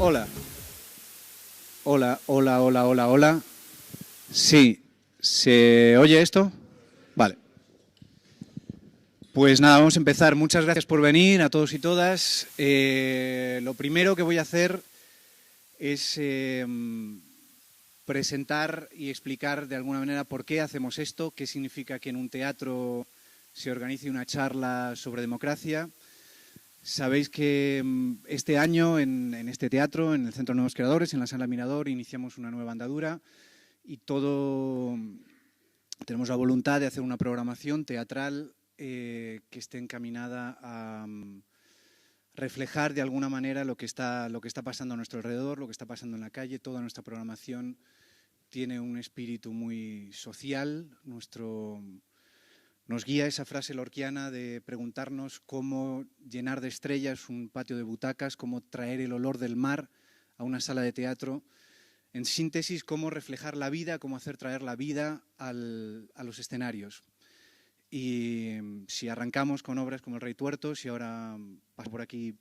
Hola. Hola, hola, hola, hola, hola. Sí, ¿se oye esto? Vale. Pues nada, vamos a empezar. Muchas gracias por venir a todos y todas. Lo primero que voy a hacer es presentar y explicar de alguna manera por qué hacemos esto, qué significa que en un teatro se organice una charla sobre democracia. Sabéis que este año en este teatro, en el Centro de Nuevos Creadores, en la Sala Mirador, iniciamos una nueva andadura y tenemos la voluntad de hacer una programación teatral que esté encaminada a reflejar de alguna manera lo que está pasando a nuestro alrededor, lo que está pasando en la calle. Toda nuestra programación tiene un espíritu muy social. Nos guía esa frase lorquiana de preguntarnos cómo llenar de estrellas un patio de butacas, cómo traer el olor del mar a una sala de teatro. En síntesis, cómo reflejar la vida, cómo hacer traer la vida a los escenarios. Y si arrancamos con obras como El Rey Tuerto, si ahora pasa por aquí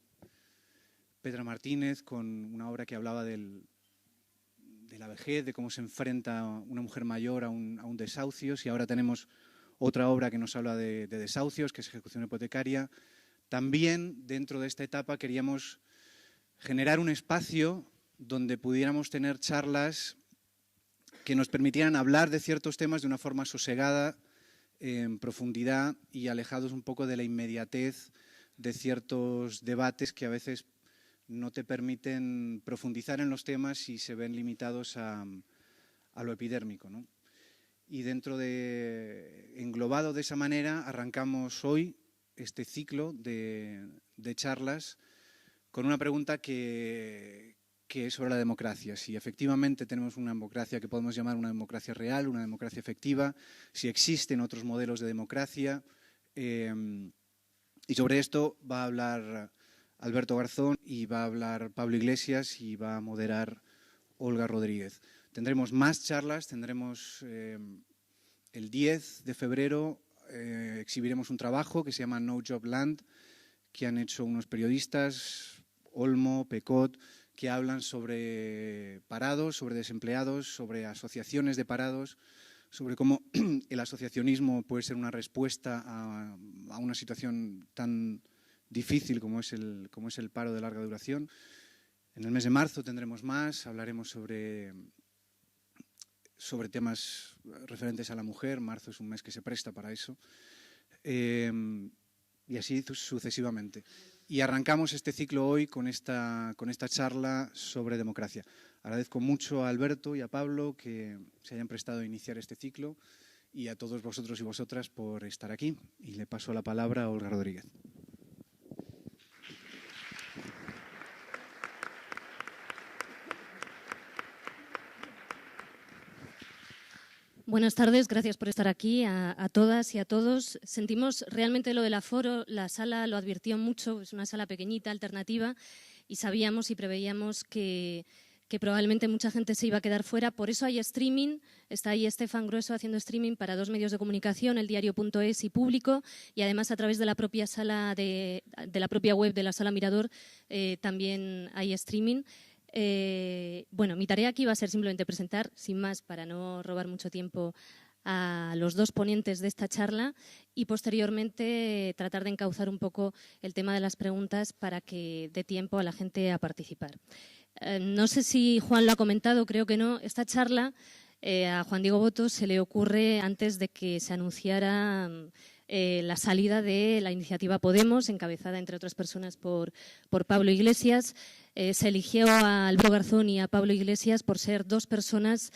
Petra Martínez con una obra que hablaba de la vejez, de cómo se enfrenta una mujer mayor a un desahucio, si ahora tenemos otra obra que nos habla de desahucios, que es Ejecución hipotecaria. También dentro de esta etapa queríamos generar un espacio donde pudiéramos tener charlas que nos permitieran hablar de ciertos temas de una forma sosegada, en profundidad y alejados un poco de la inmediatez de ciertos debates que a veces no te permiten profundizar en los temas y se ven limitados a lo epidérmico, ¿no? Y englobado de esa manera, arrancamos hoy este ciclo de charlas con una pregunta que es sobre la democracia. Si efectivamente tenemos una democracia que podemos llamar una democracia real, una democracia efectiva, si existen otros modelos de democracia. Y sobre esto va a hablar Alberto Garzón y va a hablar Pablo Iglesias y va a moderar Olga Rodríguez. Tendremos más charlas, tendremos el 10 de febrero exhibiremos un trabajo que se llama No Job Land, que han hecho unos periodistas, Olmo, Pecot, que hablan sobre parados, sobre desempleados, sobre asociaciones de parados, sobre cómo el asociacionismo puede ser una respuesta a una situación tan difícil como es el paro de larga duración. En el mes de marzo tendremos más, hablaremos sobre temas referentes a la mujer. Marzo es un mes que se presta para eso. Y así sucesivamente. Y arrancamos este ciclo hoy con esta charla sobre democracia. Agradezco mucho a Alberto y a Pablo que se hayan prestado a iniciar este ciclo y a todos vosotros y vosotras por estar aquí. Y le paso la palabra a Olga Rodríguez. Buenas tardes, gracias por estar aquí a todas y a todos. Sentimos realmente lo del aforo, la sala lo advirtió mucho, es una sala pequeñita, alternativa, y sabíamos y preveíamos que probablemente mucha gente se iba a quedar fuera. Por eso hay streaming, está ahí Estefan Grueso haciendo streaming para 2 medios de comunicación, El Diario.es y Público, y además a través de la propia sala de la propia web de la Sala Mirador también hay streaming. Bueno, mi tarea aquí va a ser simplemente presentar, sin más, para no robar mucho tiempo, a los dos ponentes de esta charla y posteriormente tratar de encauzar un poco el tema de las preguntas para que dé tiempo a la gente a participar. No sé si Juan lo ha comentado, creo que no. Esta charla a Juan Diego Boto se le ocurre antes de que se anunciara la salida de la iniciativa Podemos, encabezada, entre otras personas, por Pablo Iglesias. Se eligió a Alberto Garzón y a Pablo Iglesias por ser dos personas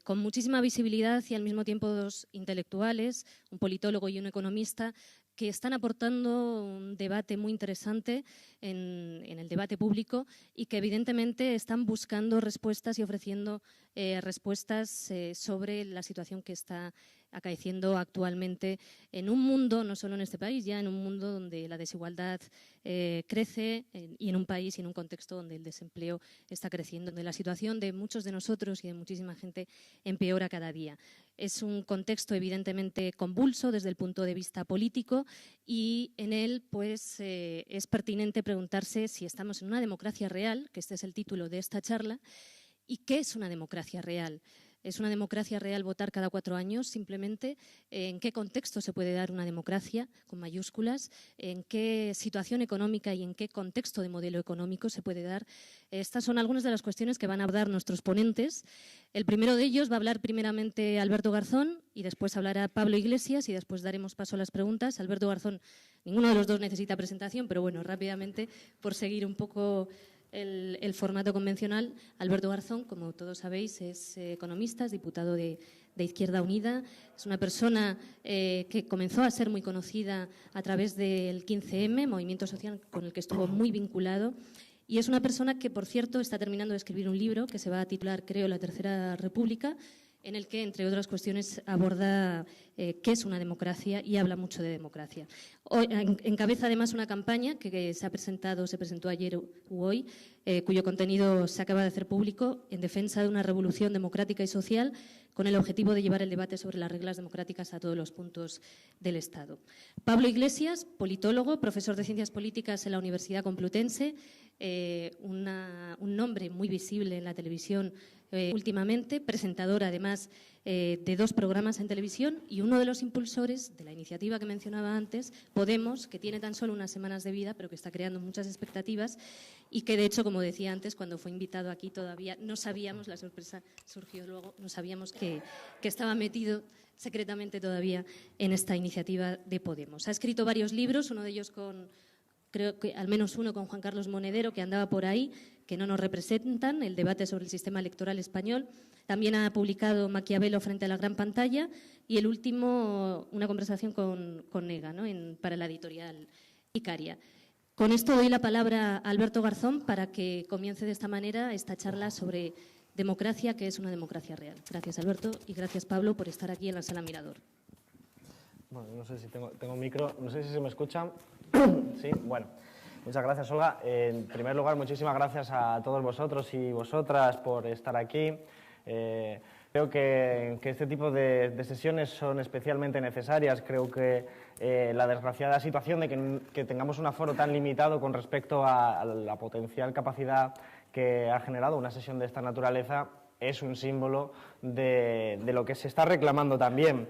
con muchísima visibilidad y al mismo tiempo dos intelectuales, un politólogo y un economista, que están aportando un debate muy interesante en el debate público y que evidentemente están buscando respuestas y ofreciendo respuestas sobre la situación que está acaeciendo actualmente en un mundo, no solo en este país, ya en un mundo donde la desigualdad crece y en un país y en un contexto donde el desempleo está creciendo, donde la situación de muchos de nosotros y de muchísima gente empeora cada día. Es un contexto evidentemente convulso desde el punto de vista político y en él pues, es pertinente preguntarse si estamos en una democracia real, que este es el título de esta charla, y qué es una democracia real. ¿Es una democracia real votar cada 4 años simplemente? ¿En qué contexto se puede dar una democracia, con mayúsculas? ¿En qué situación económica y en qué contexto de modelo económico se puede dar? Estas son algunas de las cuestiones que van a abordar nuestros ponentes. El primero de ellos va a hablar primeramente Alberto Garzón y después hablará Pablo Iglesias y después daremos paso a las preguntas. Alberto Garzón, ninguno de los dos necesita presentación, pero bueno, rápidamente, por seguir un poco el formato convencional. Alberto Garzón, como todos sabéis, es economista, es diputado de Izquierda Unida. Es una persona que comenzó a ser muy conocida a través del 15M, movimiento social con el que estuvo muy vinculado. Y es una persona que, por cierto, está terminando de escribir un libro que se va a titular, creo, La Tercera República, en el que, entre otras cuestiones, aborda qué es una democracia y habla mucho de democracia. Hoy, encabeza además una campaña que se presentó ayer u hoy, cuyo contenido se acaba de hacer público, en defensa de una revolución democrática y social con el objetivo de llevar el debate sobre las reglas democráticas a todos los puntos del Estado. Pablo Iglesias, politólogo, profesor de Ciencias Políticas en la Universidad Complutense, un nombre muy visible en la televisión últimamente, presentador además de 2 programas en televisión y uno de los impulsores de la iniciativa que mencionaba antes, Podemos, que tiene tan solo unas semanas de vida, pero que está creando muchas expectativas y que, de hecho, como decía antes, cuando fue invitado aquí todavía no sabíamos, la sorpresa surgió luego, no sabíamos que estaba metido secretamente todavía en esta iniciativa de Podemos. Ha escrito varios libros, uno de ellos creo que al menos uno con Juan Carlos Monedero, que andaba por ahí, que no nos representan, el debate sobre el sistema electoral español. También ha publicado Maquiavelo frente a la gran pantalla y el último, una conversación con Nega, ¿no? Para la editorial Icaria. Con esto doy la palabra a Alberto Garzón para que comience de esta manera esta charla sobre democracia, que es una democracia real. Gracias, Alberto, y gracias, Pablo, por estar aquí en la Sala Mirador. Bueno, no sé si tengo micro, no sé si se me escuchan. Sí, bueno. Muchas gracias, Olga. En primer lugar, muchísimas gracias a todos vosotros y vosotras por estar aquí. Creo que este tipo de sesiones son especialmente necesarias. Creo que la desgraciada situación de que tengamos un aforo tan limitado con respecto a la potencial capacidad que ha generado una sesión de esta naturaleza es un símbolo de lo que se está reclamando también.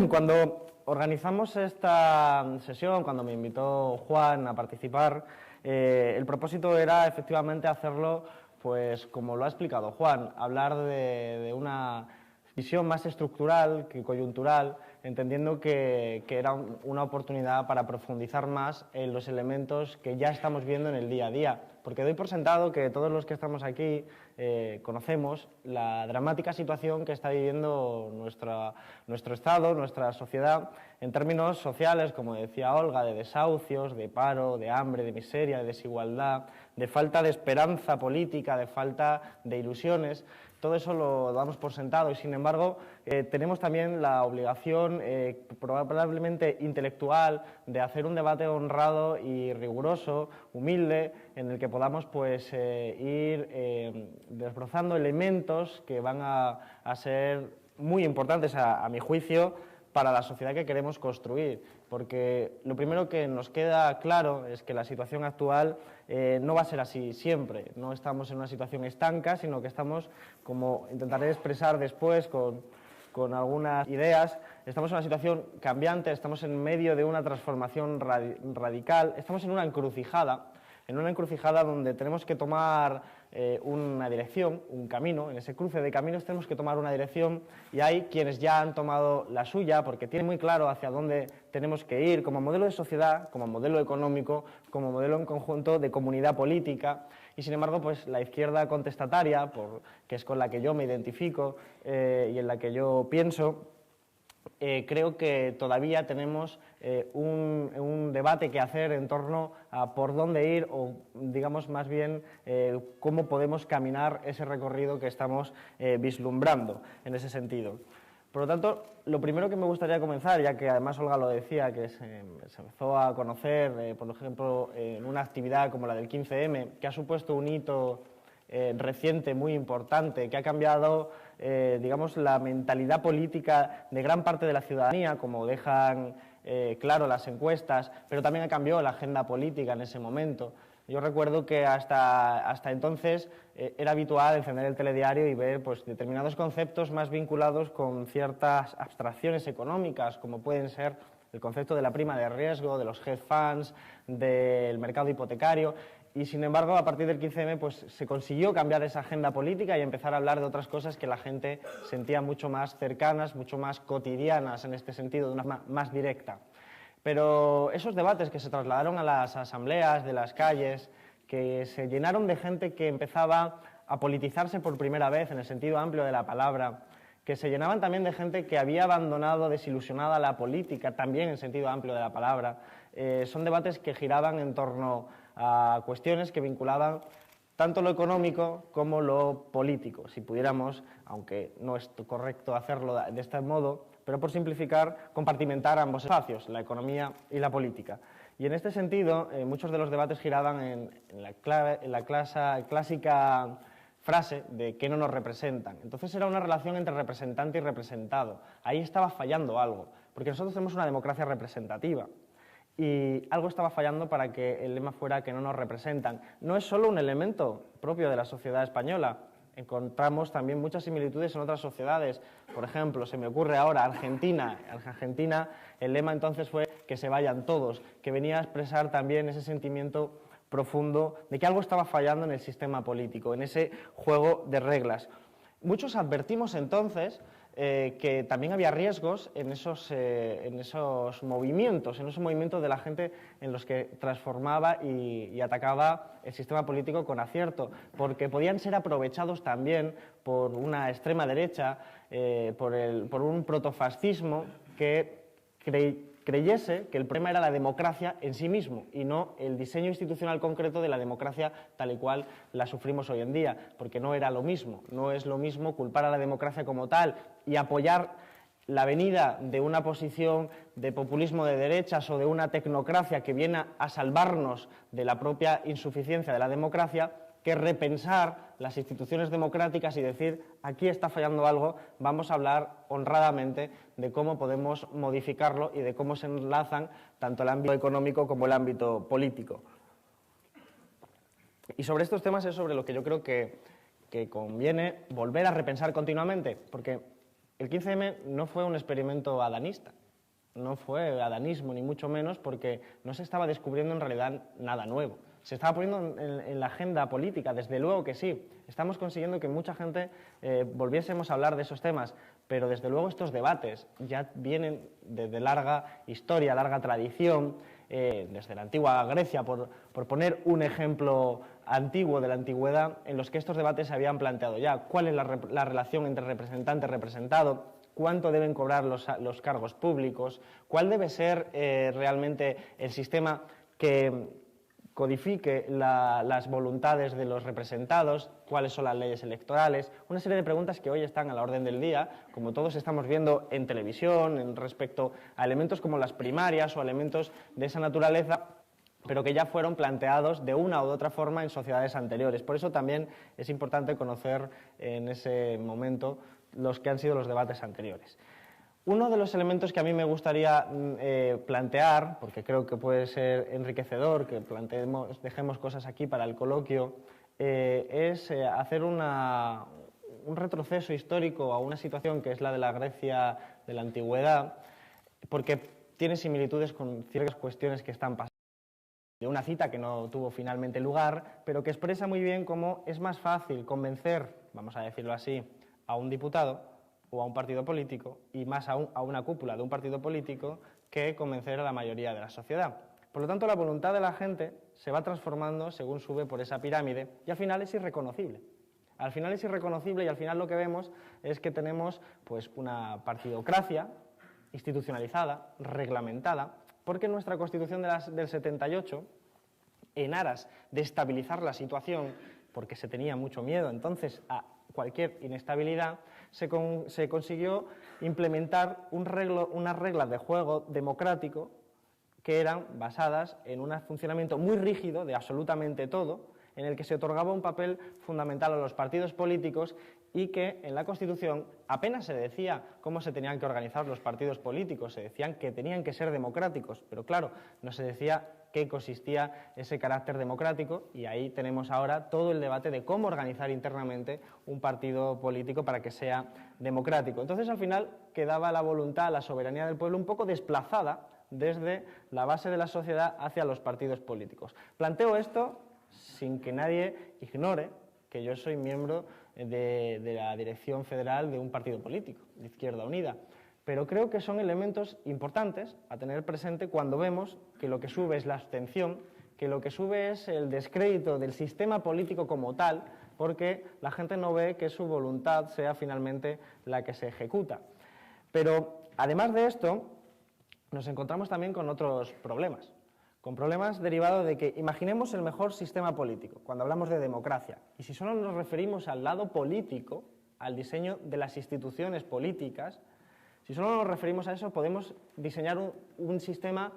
Cuando organizamos esta sesión, cuando me invitó Juan a participar, el propósito era efectivamente hacerlo, pues como lo ha explicado Juan, hablar de una visión más estructural que coyuntural, entendiendo que era una oportunidad para profundizar más en los elementos que ya estamos viendo en el día a día. Porque doy por sentado que todos los que estamos aquí conocemos la dramática situación que está viviendo nuestro Estado, nuestra sociedad, en términos sociales, como decía Olga, de desahucios, de paro, de hambre, de miseria, de desigualdad, de falta de esperanza política, de falta de ilusiones. Todo eso lo damos por sentado y, sin embargo, tenemos también la obligación, probablemente intelectual, de hacer un debate honrado y riguroso, humilde, en el que podamos pues, ir desbrozando elementos que van a ser muy importantes, a mi juicio, para la sociedad que queremos construir, porque lo primero que nos queda claro es que la situación actual no va a ser así siempre, no estamos en una situación estanca, sino que estamos, como intentaré expresar después con algunas ideas, estamos en una situación cambiante, estamos en medio de una transformación radical, estamos en una encrucijada donde tenemos que tomar una dirección, un camino. En ese cruce de caminos tenemos que tomar una dirección y hay quienes ya han tomado la suya porque tienen muy claro hacia dónde tenemos que ir como modelo de sociedad, como modelo económico, como modelo en conjunto de comunidad política. Y sin embargo, pues la izquierda contestataria, que es con la que yo me identifico y en la que yo pienso, creo que todavía tenemos un debate que hacer en torno a por dónde ir o, digamos, más bien cómo podemos caminar ese recorrido que estamos vislumbrando en ese sentido. Por lo tanto, lo primero que me gustaría comenzar, ya que además Olga lo decía, que se empezó a conocer, por ejemplo, en una actividad como la del 15M, que ha supuesto un hito reciente muy importante, que ha cambiado, digamos, la mentalidad política de gran parte de la ciudadanía, como dejan claro las encuestas, pero también ha cambiado la agenda política en ese momento. Yo recuerdo que hasta entonces era habitual encender el telediario y ver pues, determinados conceptos más vinculados con ciertas abstracciones económicas, como pueden ser el concepto de la prima de riesgo, de los hedge funds, del mercado hipotecario. Y, sin embargo, a partir del 15M pues, se consiguió cambiar esa agenda política y empezar a hablar de otras cosas que la gente sentía mucho más cercanas, mucho más cotidianas en este sentido, de una forma más directa. Pero esos debates que se trasladaron a las asambleas de las calles, que se llenaron de gente que empezaba a politizarse por primera vez en el sentido amplio de la palabra, que se llenaban también de gente que había abandonado desilusionada la política, también en sentido amplio de la palabra, son debates que giraban en torno a cuestiones que vinculaban tanto lo económico como lo político, si pudiéramos, aunque no es correcto hacerlo de este modo, pero por simplificar, compartimentar ambos espacios, la economía y la política. Y en este sentido, muchos de los debates giraban en la clásica frase de ¿qué no nos representan? Entonces era una relación entre representante y representado. Ahí estaba fallando algo, porque nosotros tenemos una democracia representativa y algo estaba fallando para que el lema fuera que no nos representan. No es solo un elemento propio de la sociedad española, encontramos también muchas similitudes en otras sociedades. Por ejemplo, se me ocurre ahora Argentina. En Argentina el lema entonces fue que se vayan todos, que venía a expresar también ese sentimiento profundo de que algo estaba fallando en el sistema político, en ese juego de reglas. Muchos advertimos entonces que también había riesgos en esos movimientos de la gente en los que transformaba y atacaba el sistema político con acierto, porque podían ser aprovechados también por una extrema derecha, por un protofascismo que creyese que el problema era la democracia en sí mismo y no el diseño institucional concreto de la democracia tal y cual la sufrimos hoy en día, porque no era lo mismo, no es lo mismo culpar a la democracia como tal y apoyar la venida de una posición de populismo de derechas o de una tecnocracia que viene a salvarnos de la propia insuficiencia de la democracia, que repensar las instituciones democráticas y decir, aquí está fallando algo, vamos a hablar honradamente de cómo podemos modificarlo y de cómo se enlazan tanto el ámbito económico como el ámbito político. Y sobre estos temas es sobre lo que yo creo que conviene volver a repensar continuamente, porque el 15M no fue un experimento adanista, no fue adanismo ni mucho menos, porque no se estaba descubriendo en realidad nada nuevo. Se estaba poniendo en la agenda política, desde luego que sí. Estamos consiguiendo que mucha gente volviésemos a hablar de esos temas, pero desde luego estos debates ya vienen de larga historia, larga tradición, desde la antigua Grecia, por poner un ejemplo antiguo de la antigüedad, en los que estos debates se habían planteado ya. ¿Cuál es la relación entre representante y representado? ¿Cuánto deben cobrar los cargos públicos? ¿Cuál debe ser realmente el sistema que codifique las voluntades de los representados, cuáles son las leyes electorales, una serie de preguntas que hoy están a la orden del día, como todos estamos viendo en televisión, en respecto a elementos como las primarias o elementos de esa naturaleza, pero que ya fueron planteados de una u otra forma en sociedades anteriores. Por eso también es importante conocer en ese momento los que han sido los debates anteriores. Uno de los elementos que a mí me gustaría plantear, porque creo que puede ser enriquecedor, que dejemos cosas aquí para el coloquio, es hacer un retroceso histórico a una situación que es la de la Grecia de la antigüedad, porque tiene similitudes con ciertas cuestiones que están pasando. De una cita que no tuvo finalmente lugar, pero que expresa muy bien cómo es más fácil convencer, vamos a decirlo así, a un diputado o a un partido político, y más aún a una cúpula de un partido político, que convencer a la mayoría de la sociedad. Por lo tanto, la voluntad de la gente se va transformando según sube por esa pirámide y al final es irreconocible. Al final es irreconocible y al final lo que vemos es que tenemos pues, una partidocracia institucionalizada, reglamentada, porque nuestra Constitución del 78, en aras de estabilizar la situación, porque se tenía mucho miedo entonces a cualquier inestabilidad, se consiguió implementar unas reglas de juego democrático que eran basadas en un funcionamiento muy rígido de absolutamente todo, en el que se otorgaba un papel fundamental a los partidos políticos y que en la Constitución apenas se decía cómo se tenían que organizar los partidos políticos, se decían que tenían que ser democráticos, pero claro, no se decía qué consistía ese carácter democrático, y ahí tenemos ahora todo el debate de cómo organizar internamente un partido político para que sea democrático. Entonces, al final, quedaba la voluntad, la soberanía del pueblo un poco desplazada desde la base de la sociedad hacia los partidos políticos. Planteo esto sin que nadie ignore que yo soy miembro de la dirección federal de un partido político, de Izquierda Unida, pero creo que son elementos importantes a tener presente cuando vemos que lo que sube es la abstención, que lo que sube es el descrédito del sistema político como tal, porque la gente no ve que su voluntad sea finalmente la que se ejecuta. Pero, además de esto, nos encontramos también con otros problemas. Con problemas derivados de que imaginemos el mejor sistema político, cuando hablamos de democracia, y si solo nos referimos al lado político, al diseño de las instituciones políticas, si solo nos referimos a eso, podemos diseñar un sistema,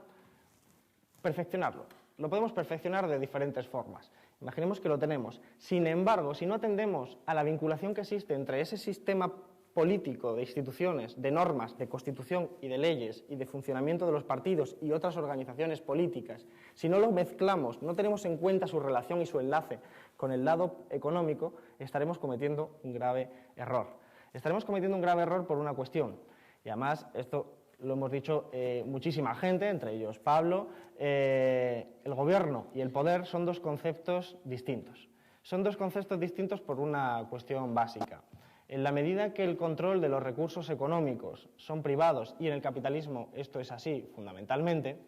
perfeccionarlo. Lo podemos perfeccionar de diferentes formas. Imaginemos que lo tenemos. Sin embargo, si no atendemos a la vinculación que existe entre ese sistema político, de instituciones, de normas, de constitución y de leyes y de funcionamiento de los partidos y otras organizaciones políticas, si no los mezclamos, no tenemos en cuenta su relación y su enlace con el lado económico, estaremos cometiendo un grave error. Estaremos cometiendo un grave error por una cuestión, y además esto lo hemos dicho muchísima gente, entre ellos Pablo. El gobierno y el poder son dos conceptos distintos. Son dos conceptos distintos por una cuestión básica. En la medida que el control de los recursos económicos son privados, y en el capitalismo esto es así fundamentalmente,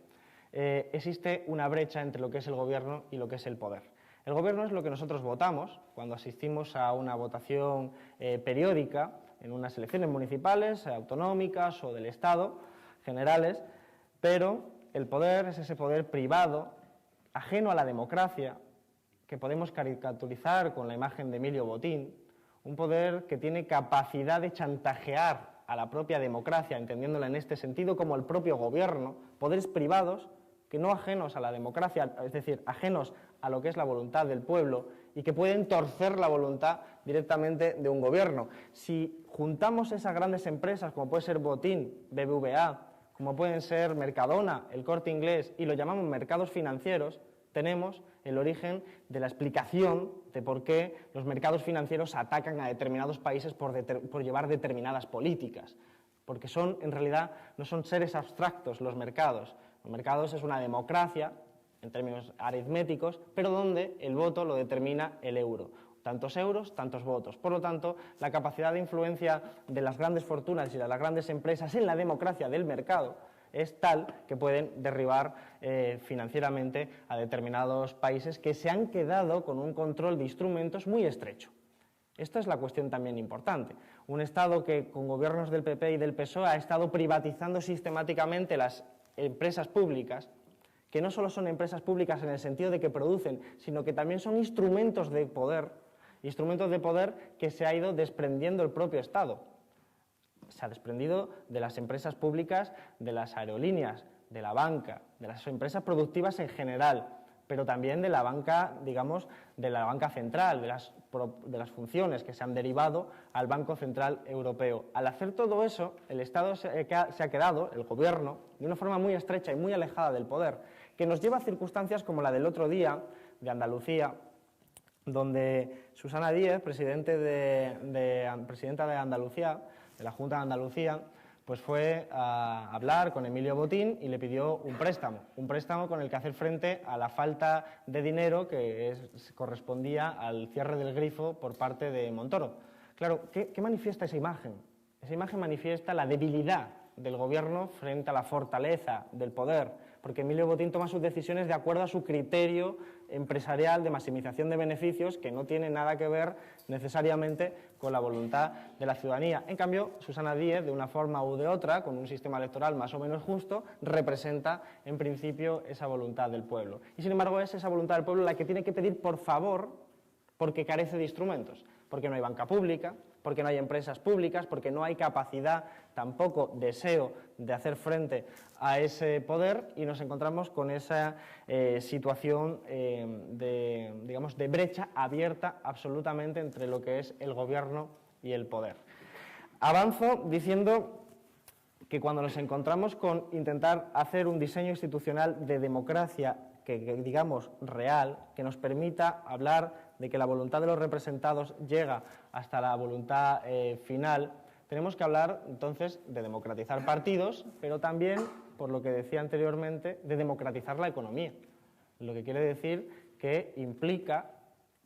existe una brecha entre lo que es el gobierno y lo que es el poder. El gobierno es lo que nosotros votamos cuando asistimos a una votación periódica en unas elecciones municipales, autonómicas o del Estado, generales, pero el poder es ese poder privado, ajeno a la democracia, que podemos caricaturizar con la imagen de Emilio Botín, un poder que tiene capacidad de chantajear a la propia democracia, entendiéndola en este sentido como el propio gobierno, poderes privados que no ajenos a la democracia, es decir, ajenos a lo que es la voluntad del pueblo y que pueden torcer la voluntad directamente de un gobierno. Si juntamos esas grandes empresas, como puede ser Botín, BBVA, como pueden ser Mercadona, El Corte Inglés, y lo llamamos mercados financieros, tenemos el origen de la explicación de por qué los mercados financieros atacan a determinados países por llevar determinadas políticas. Porque en realidad, no son seres abstractos los mercados. Los mercados es una democracia, en términos aritméticos, pero donde el voto lo determina el euro. Tantos euros, tantos votos. Por lo tanto, la capacidad de influencia de las grandes fortunas y de las grandes empresas en la democracia del mercado es tal que pueden derribar financieramente a determinados países que se han quedado con un control de instrumentos muy estrecho. Esta es la cuestión también importante. Un Estado que con gobiernos del PP y del PSOE ha estado privatizando sistemáticamente las empresas públicas, que no solo son empresas públicas en el sentido de que producen, sino que también son instrumentos de poder que se ha ido desprendiendo el propio Estado. Se ha desprendido de las empresas públicas, de las aerolíneas, de la banca, de las empresas productivas en general, pero también de la banca, digamos, de la banca central, de las funciones que se han derivado al Banco Central Europeo. Al hacer todo eso, el Estado se ha quedado, el gobierno, de una forma muy estrecha y muy alejada del poder, que nos lleva a circunstancias como la del otro día de Andalucía, donde Susana Díez, presidenta de Andalucía, de la Junta de Andalucía, pues fue a hablar con Emilio Botín y le pidió un préstamo con el que hacer frente a la falta de dinero que correspondía al cierre del grifo por parte de Montoro. Claro, ¿qué manifiesta esa imagen? Esa imagen manifiesta la debilidad del gobierno frente a la fortaleza del poder, porque Emilio Botín toma sus decisiones de acuerdo a su criterio empresarial de maximización de beneficios, que no tiene nada que ver necesariamente con la voluntad de la ciudadanía. En cambio, Susana Díez, de una forma u de otra, con un sistema electoral más o menos justo, representa en principio esa voluntad del pueblo. Y sin embargo es esa voluntad del pueblo la que tiene que pedir por favor, porque carece de instrumentos. porque no hay banca pública, porque no hay empresas públicas, porque no hay capacidad, tampoco deseo de hacer frente a ese poder, y nos encontramos con esa situación digamos, de brecha abierta absolutamente entre lo que es el gobierno y el poder. Avanzo diciendo que cuando nos encontramos con intentar hacer un diseño institucional de democracia que digamos real, que nos permita hablar de que la voluntad de los representados llega hasta la voluntad final, tenemos que hablar entonces de democratizar partidos, pero también, por lo que decía anteriormente, de democratizar la economía. Lo que quiere decir que implica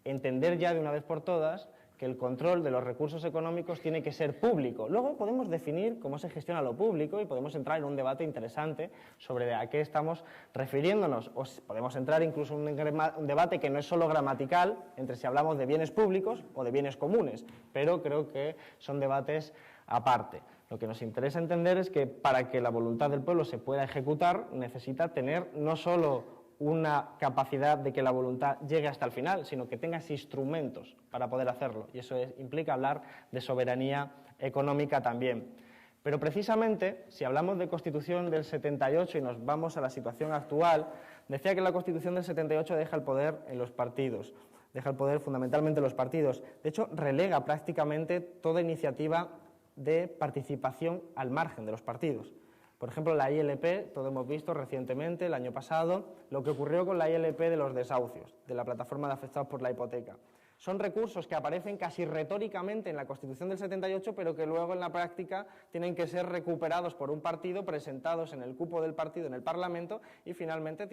entender ya de una vez por todas que el control de los recursos económicos tiene que ser público. Luego podemos definir cómo se gestiona lo público y podemos entrar en un debate interesante sobre a qué estamos refiriéndonos. O podemos entrar incluso en un debate que no es solo gramatical entre si hablamos de bienes públicos o de bienes comunes, pero creo que son debates aparte. Lo que nos interesa entender es que para que la voluntad del pueblo se pueda ejecutar necesita tener no solo una capacidad de que la voluntad llegue hasta el final, sino que tengas instrumentos para poder hacerlo. Y eso implica hablar de soberanía económica también. Pero precisamente, si hablamos de Constitución del 78 y nos vamos a la situación actual, decía que la Constitución del 78 deja el poder en los partidos, deja el poder fundamentalmente en los partidos. De hecho, relega prácticamente toda iniciativa de participación al margen de los partidos. Por ejemplo, la ILP, todo hemos visto recientemente, el año pasado, lo que ocurrió con la ILP de los desahucios, de la plataforma de afectados por la hipoteca. Son recursos que aparecen casi retóricamente en la Constitución del 78, pero que luego en la práctica tienen que ser recuperados por un partido, presentados en el cupo del partido en el Parlamento y finalmente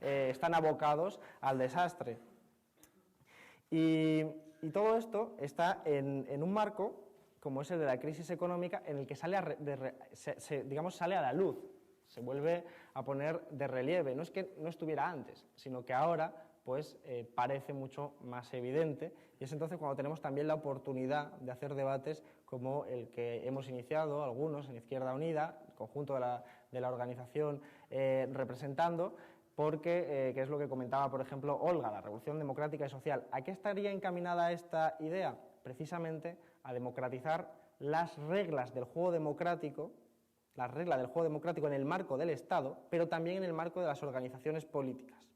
están abocados al desastre. Y todo esto está en un marco como es el de la crisis económica, en el que sale a la luz, se vuelve a poner de relieve. No es que no estuviera antes, sino que ahora pues, parece mucho más evidente, y es entonces cuando tenemos también la oportunidad de hacer debates como el que hemos iniciado, algunos en Izquierda Unida, el conjunto de la organización representando, porque, que es lo que comentaba, por ejemplo, Olga, la Revolución Democrática y Social. ¿A qué estaría encaminada esta idea? Precisamente a democratizar las reglas del juego democrático, la regla del juego democrático en el marco del Estado, pero también en el marco de las organizaciones políticas.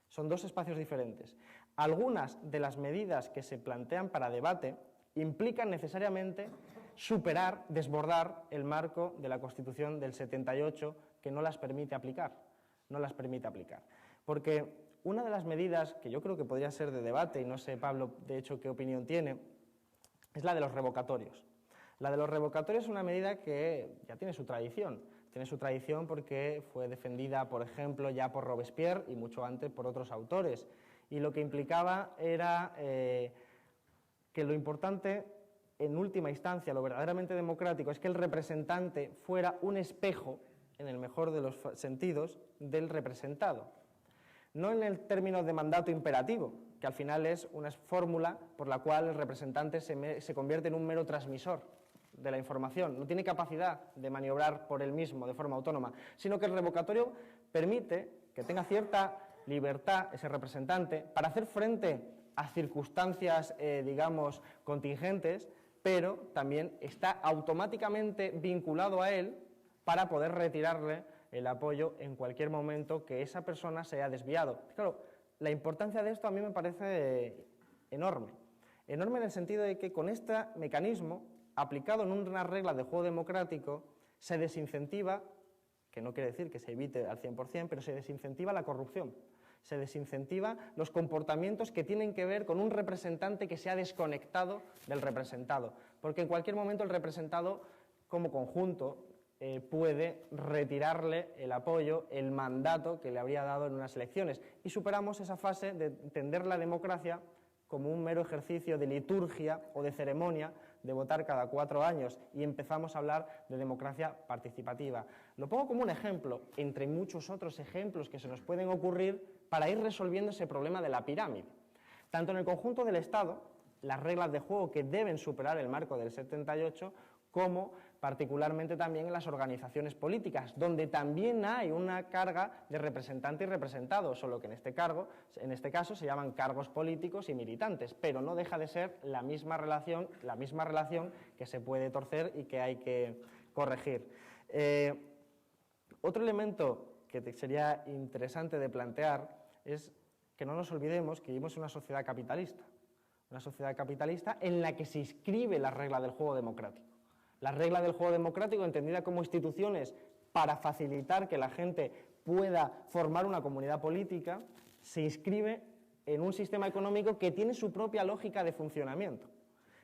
Son dos espacios diferentes. Algunas de las medidas que se plantean para debate implican necesariamente superar, desbordar el marco de la Constitución del 78 que no las permite aplicar. No las permite aplicar. Porque una de las medidas que yo creo que podría ser de debate, y no sé, Pablo, de hecho, qué opinión tiene, es la de los revocatorios. La de los revocatorios es una medida que ya tiene su tradición. Tiene su tradición porque fue defendida, por ejemplo, ya por Robespierre y mucho antes por otros autores. Y lo que implicaba era que lo importante, en última instancia, lo verdaderamente democrático, es que el representante fuera un espejo, en el mejor de los sentidos, del representado. No en el término de mandato imperativo, que al final es una fórmula por la cual el representante se convierte en un mero transmisor de la información, no tiene capacidad de maniobrar por él mismo de forma autónoma, sino que el revocatorio permite que tenga cierta libertad ese representante para hacer frente a circunstancias, digamos, contingentes, pero también está automáticamente vinculado a él para poder retirarle el apoyo en cualquier momento que esa persona se haya desviado. Claro, la importancia de esto a mí me parece enorme. Enorme en el sentido de que con este mecanismo, aplicado en unas reglas de juego democrático, se desincentiva, que no quiere decir que se evite al 100%, pero se desincentiva la corrupción. Se desincentiva los comportamientos que tienen que ver con un representante que se ha desconectado del representado. Porque en cualquier momento el representado, como conjunto, puede retirarle el apoyo, el mandato que le habría dado en unas elecciones. Y superamos esa fase de entender la democracia como un mero ejercicio de liturgia o de ceremonia de votar cada 4 años y empezamos a hablar de democracia participativa. Lo pongo como un ejemplo, entre muchos otros ejemplos que se nos pueden ocurrir para ir resolviendo ese problema de la pirámide. Tanto en el conjunto del Estado, las reglas de juego que deben superar el marco del 78, como particularmente también en las organizaciones políticas, donde también hay una carga de representante y representado, solo que en este caso se llaman cargos políticos y militantes, pero no deja de ser la misma relación que se puede torcer y que hay que corregir. Otro elemento que sería interesante de plantear es que no nos olvidemos que vivimos en una sociedad capitalista en la que se inscribe la regla del juego democrático. La regla del juego democrático, entendida como instituciones para facilitar que la gente pueda formar una comunidad política, se inscribe en un sistema económico que tiene su propia lógica de funcionamiento,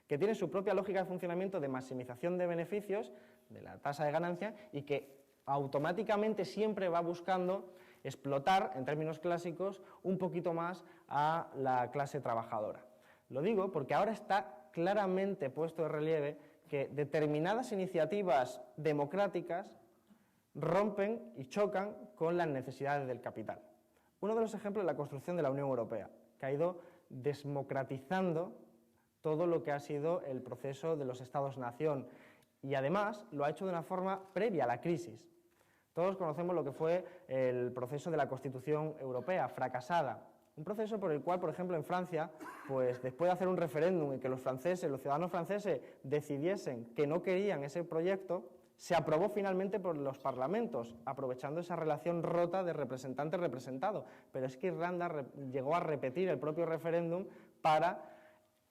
de maximización de beneficios, de la tasa de ganancia, y que automáticamente siempre va buscando explotar, en términos clásicos, un poquito más a la clase trabajadora. Lo digo porque ahora está claramente puesto de relieve que determinadas iniciativas democráticas rompen y chocan con las necesidades del capital. Uno de los ejemplos es la construcción de la Unión Europea, que ha ido democratizando todo lo que ha sido el proceso de los Estados-nación, y además lo ha hecho de una forma previa a la crisis. Todos conocemos lo que fue el proceso de la Constitución Europea, fracasada. Un proceso por el cual, por ejemplo, en Francia, pues después de hacer un referéndum y que los ciudadanos franceses decidiesen que no querían ese proyecto, se aprobó finalmente por los parlamentos, aprovechando esa relación rota de representante-representado. Pero es que Irlanda llegó a repetir el propio referéndum para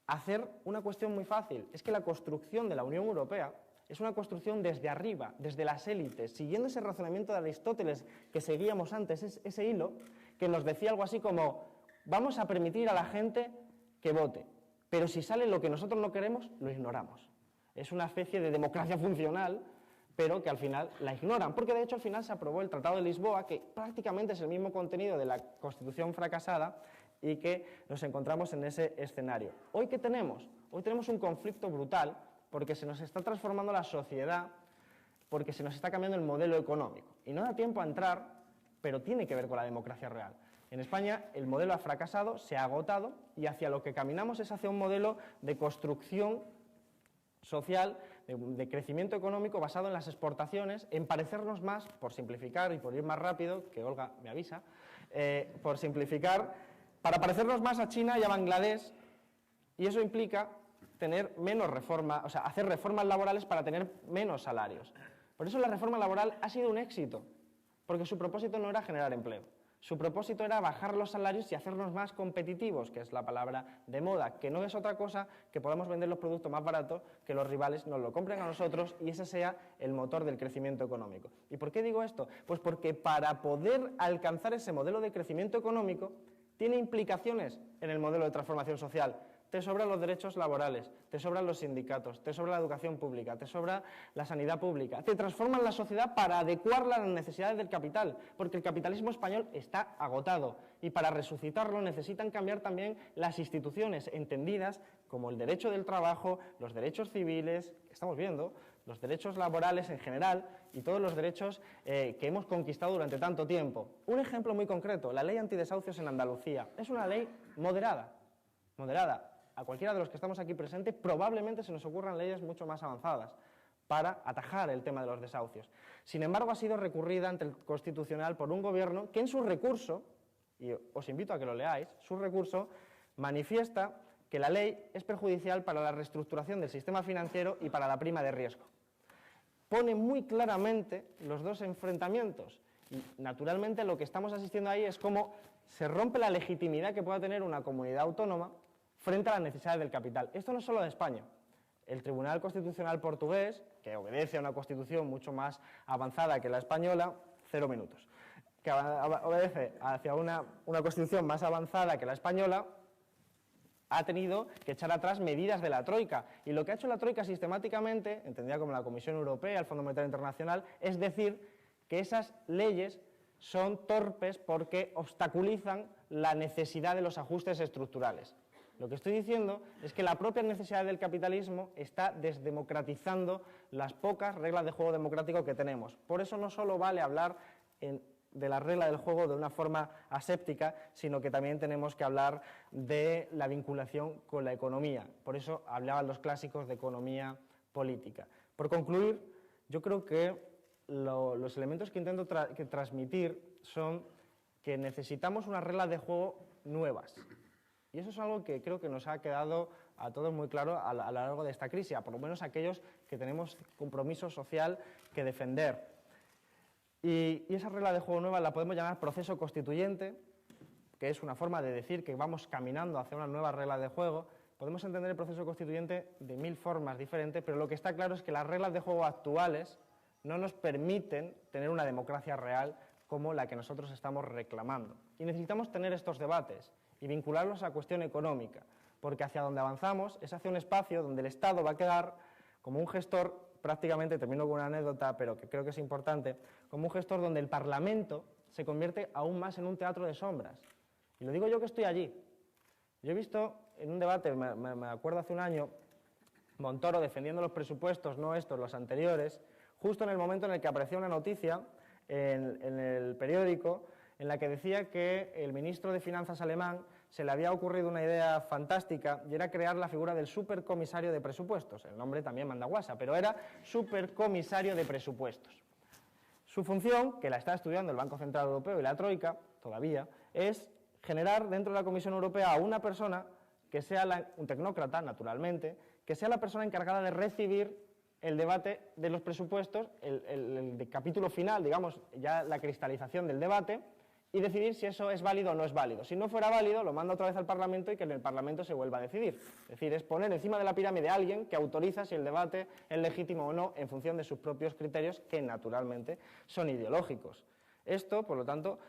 hacer una cuestión muy fácil. Es que la construcción de la Unión Europea es una construcción desde arriba, desde las élites, siguiendo ese razonamiento de Aristóteles que seguíamos antes, ese hilo, que nos decía algo así como: vamos a permitir a la gente que vote, pero si sale lo que nosotros no queremos, lo ignoramos. Es una especie de democracia funcional, pero que al final la ignoran, porque de hecho al final se aprobó el Tratado de Lisboa, que prácticamente es el mismo contenido de la Constitución fracasada, y que nos encontramos en ese escenario. ¿Hoy qué tenemos? Hoy tenemos un conflicto brutal, porque se nos está transformando la sociedad, porque se nos está cambiando el modelo económico. Y no da tiempo a entrar, pero tiene que ver con la democracia real. En España el modelo ha fracasado, se ha agotado, y hacia lo que caminamos es hacia un modelo de construcción social, de crecimiento económico basado en las exportaciones, en parecernos más, por simplificar y por ir más rápido, que Olga me avisa, por simplificar, para parecernos más a China y a Bangladesh, y eso implica tener menos reforma, o sea, hacer reformas laborales para tener menos salarios. Por eso la reforma laboral ha sido un éxito, porque su propósito no era generar empleo. Su propósito era bajar los salarios y hacernos más competitivos, que es la palabra de moda, que no es otra cosa que podamos vender los productos más baratos, que los rivales nos lo compren a nosotros y ese sea el motor del crecimiento económico. ¿Y por qué digo esto? Pues porque para poder alcanzar ese modelo de crecimiento económico tiene implicaciones en el modelo de transformación social. Te sobran los derechos laborales, te sobran los sindicatos, te sobra la educación pública, te sobra la sanidad pública. Te transforman la sociedad para adecuarla a las necesidades del capital, porque el capitalismo español está agotado y para resucitarlo necesitan cambiar también las instituciones entendidas como el derecho del trabajo, los derechos civiles, que estamos viendo, los derechos laborales en general y todos los derechos que hemos conquistado durante tanto tiempo. Un ejemplo muy concreto, la ley antidesahucios en Andalucía. Es una ley moderada. A cualquiera de los que estamos aquí presentes probablemente se nos ocurran leyes mucho más avanzadas para atajar el tema de los desahucios. Sin embargo, ha sido recurrida ante el Constitucional por un gobierno que en su recurso, y os invito a que lo leáis, su recurso manifiesta que la ley es perjudicial para la reestructuración del sistema financiero y para la prima de riesgo. Pone muy claramente los dos enfrentamientos y, naturalmente, lo que estamos asistiendo ahí es cómo se rompe la legitimidad que pueda tener una comunidad autónoma frente a las necesidades del capital. Esto no es solo de España. El Tribunal Constitucional portugués, que obedece a una constitución mucho más avanzada que la española, 0 minutos, que obedece hacia una constitución más avanzada que la española, ha tenido que echar atrás medidas de la Troika. Y lo que ha hecho la Troika sistemáticamente, entendida como la Comisión Europea, el Fondo Monetario Internacional, es decir que esas leyes son torpes porque obstaculizan la necesidad de los ajustes estructurales. Lo que estoy diciendo es que la propia necesidad del capitalismo está desdemocratizando las pocas reglas de juego democrático que tenemos. Por eso no solo vale hablar de la regla del juego de una forma aséptica, sino que también tenemos que hablar de la vinculación con la economía. Por eso hablaban los clásicos de economía política. Por concluir, yo creo que los elementos que intento transmitir son que necesitamos unas reglas de juego nuevas. Y eso es algo que creo que nos ha quedado a todos muy claro a lo largo de esta crisis, por lo menos aquellos que tenemos compromiso social que defender. Y esa regla de juego nueva la podemos llamar proceso constituyente, que es una forma de decir que vamos caminando hacia una nueva regla de juego. Podemos entender el proceso constituyente de 1000 formas diferentes, pero lo que está claro es que las reglas de juego actuales no nos permiten tener una democracia real como la que nosotros estamos reclamando. Y necesitamos tener estos debates y vincularlos a la cuestión económica, porque hacia donde avanzamos es hacia un espacio donde el Estado va a quedar como un gestor, prácticamente, termino con una anécdota, pero que creo que es importante, como un gestor donde el Parlamento se convierte aún más en un teatro de sombras. Y lo digo yo que estoy allí. Yo he visto en un debate, me acuerdo hace un año, Montoro defendiendo los presupuestos, no estos, los anteriores, justo en el momento en el que apareció una noticia en el periódico en la que decía que el ministro de Finanzas alemán se le había ocurrido una idea fantástica y era crear la figura del supercomisario de presupuestos. El nombre también manda guasa, pero era supercomisario de presupuestos. Su función, que la está estudiando el Banco Central Europeo y la Troika, todavía, es generar dentro de la Comisión Europea a una persona que sea un tecnócrata, naturalmente, que sea la persona encargada de recibir el debate de los presupuestos, el capítulo final, digamos, ya la cristalización del debate, y decidir si eso es válido o no es válido. Si no fuera válido, lo manda otra vez al Parlamento y que en el Parlamento se vuelva a decidir. Es decir, es poner encima de la pirámide a alguien que autoriza si el debate es legítimo o no en función de sus propios criterios, que naturalmente son ideológicos. Esto, por lo tanto,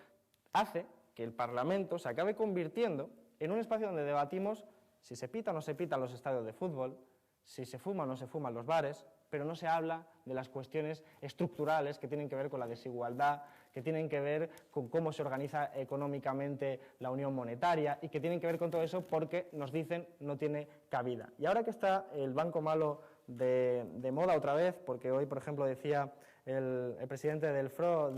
hace que el Parlamento se acabe convirtiendo en un espacio donde debatimos si se pita o no se pitan los estadios de fútbol, si se fuma o no se fuman los bares, pero no se habla de las cuestiones estructurales que tienen que ver con la desigualdad, que tienen que ver con cómo se organiza económicamente la unión monetaria y que tienen que ver con todo eso porque nos dicen no tiene cabida. Y ahora que está el banco malo de moda otra vez, porque hoy, por ejemplo, decía el presidente del FRO,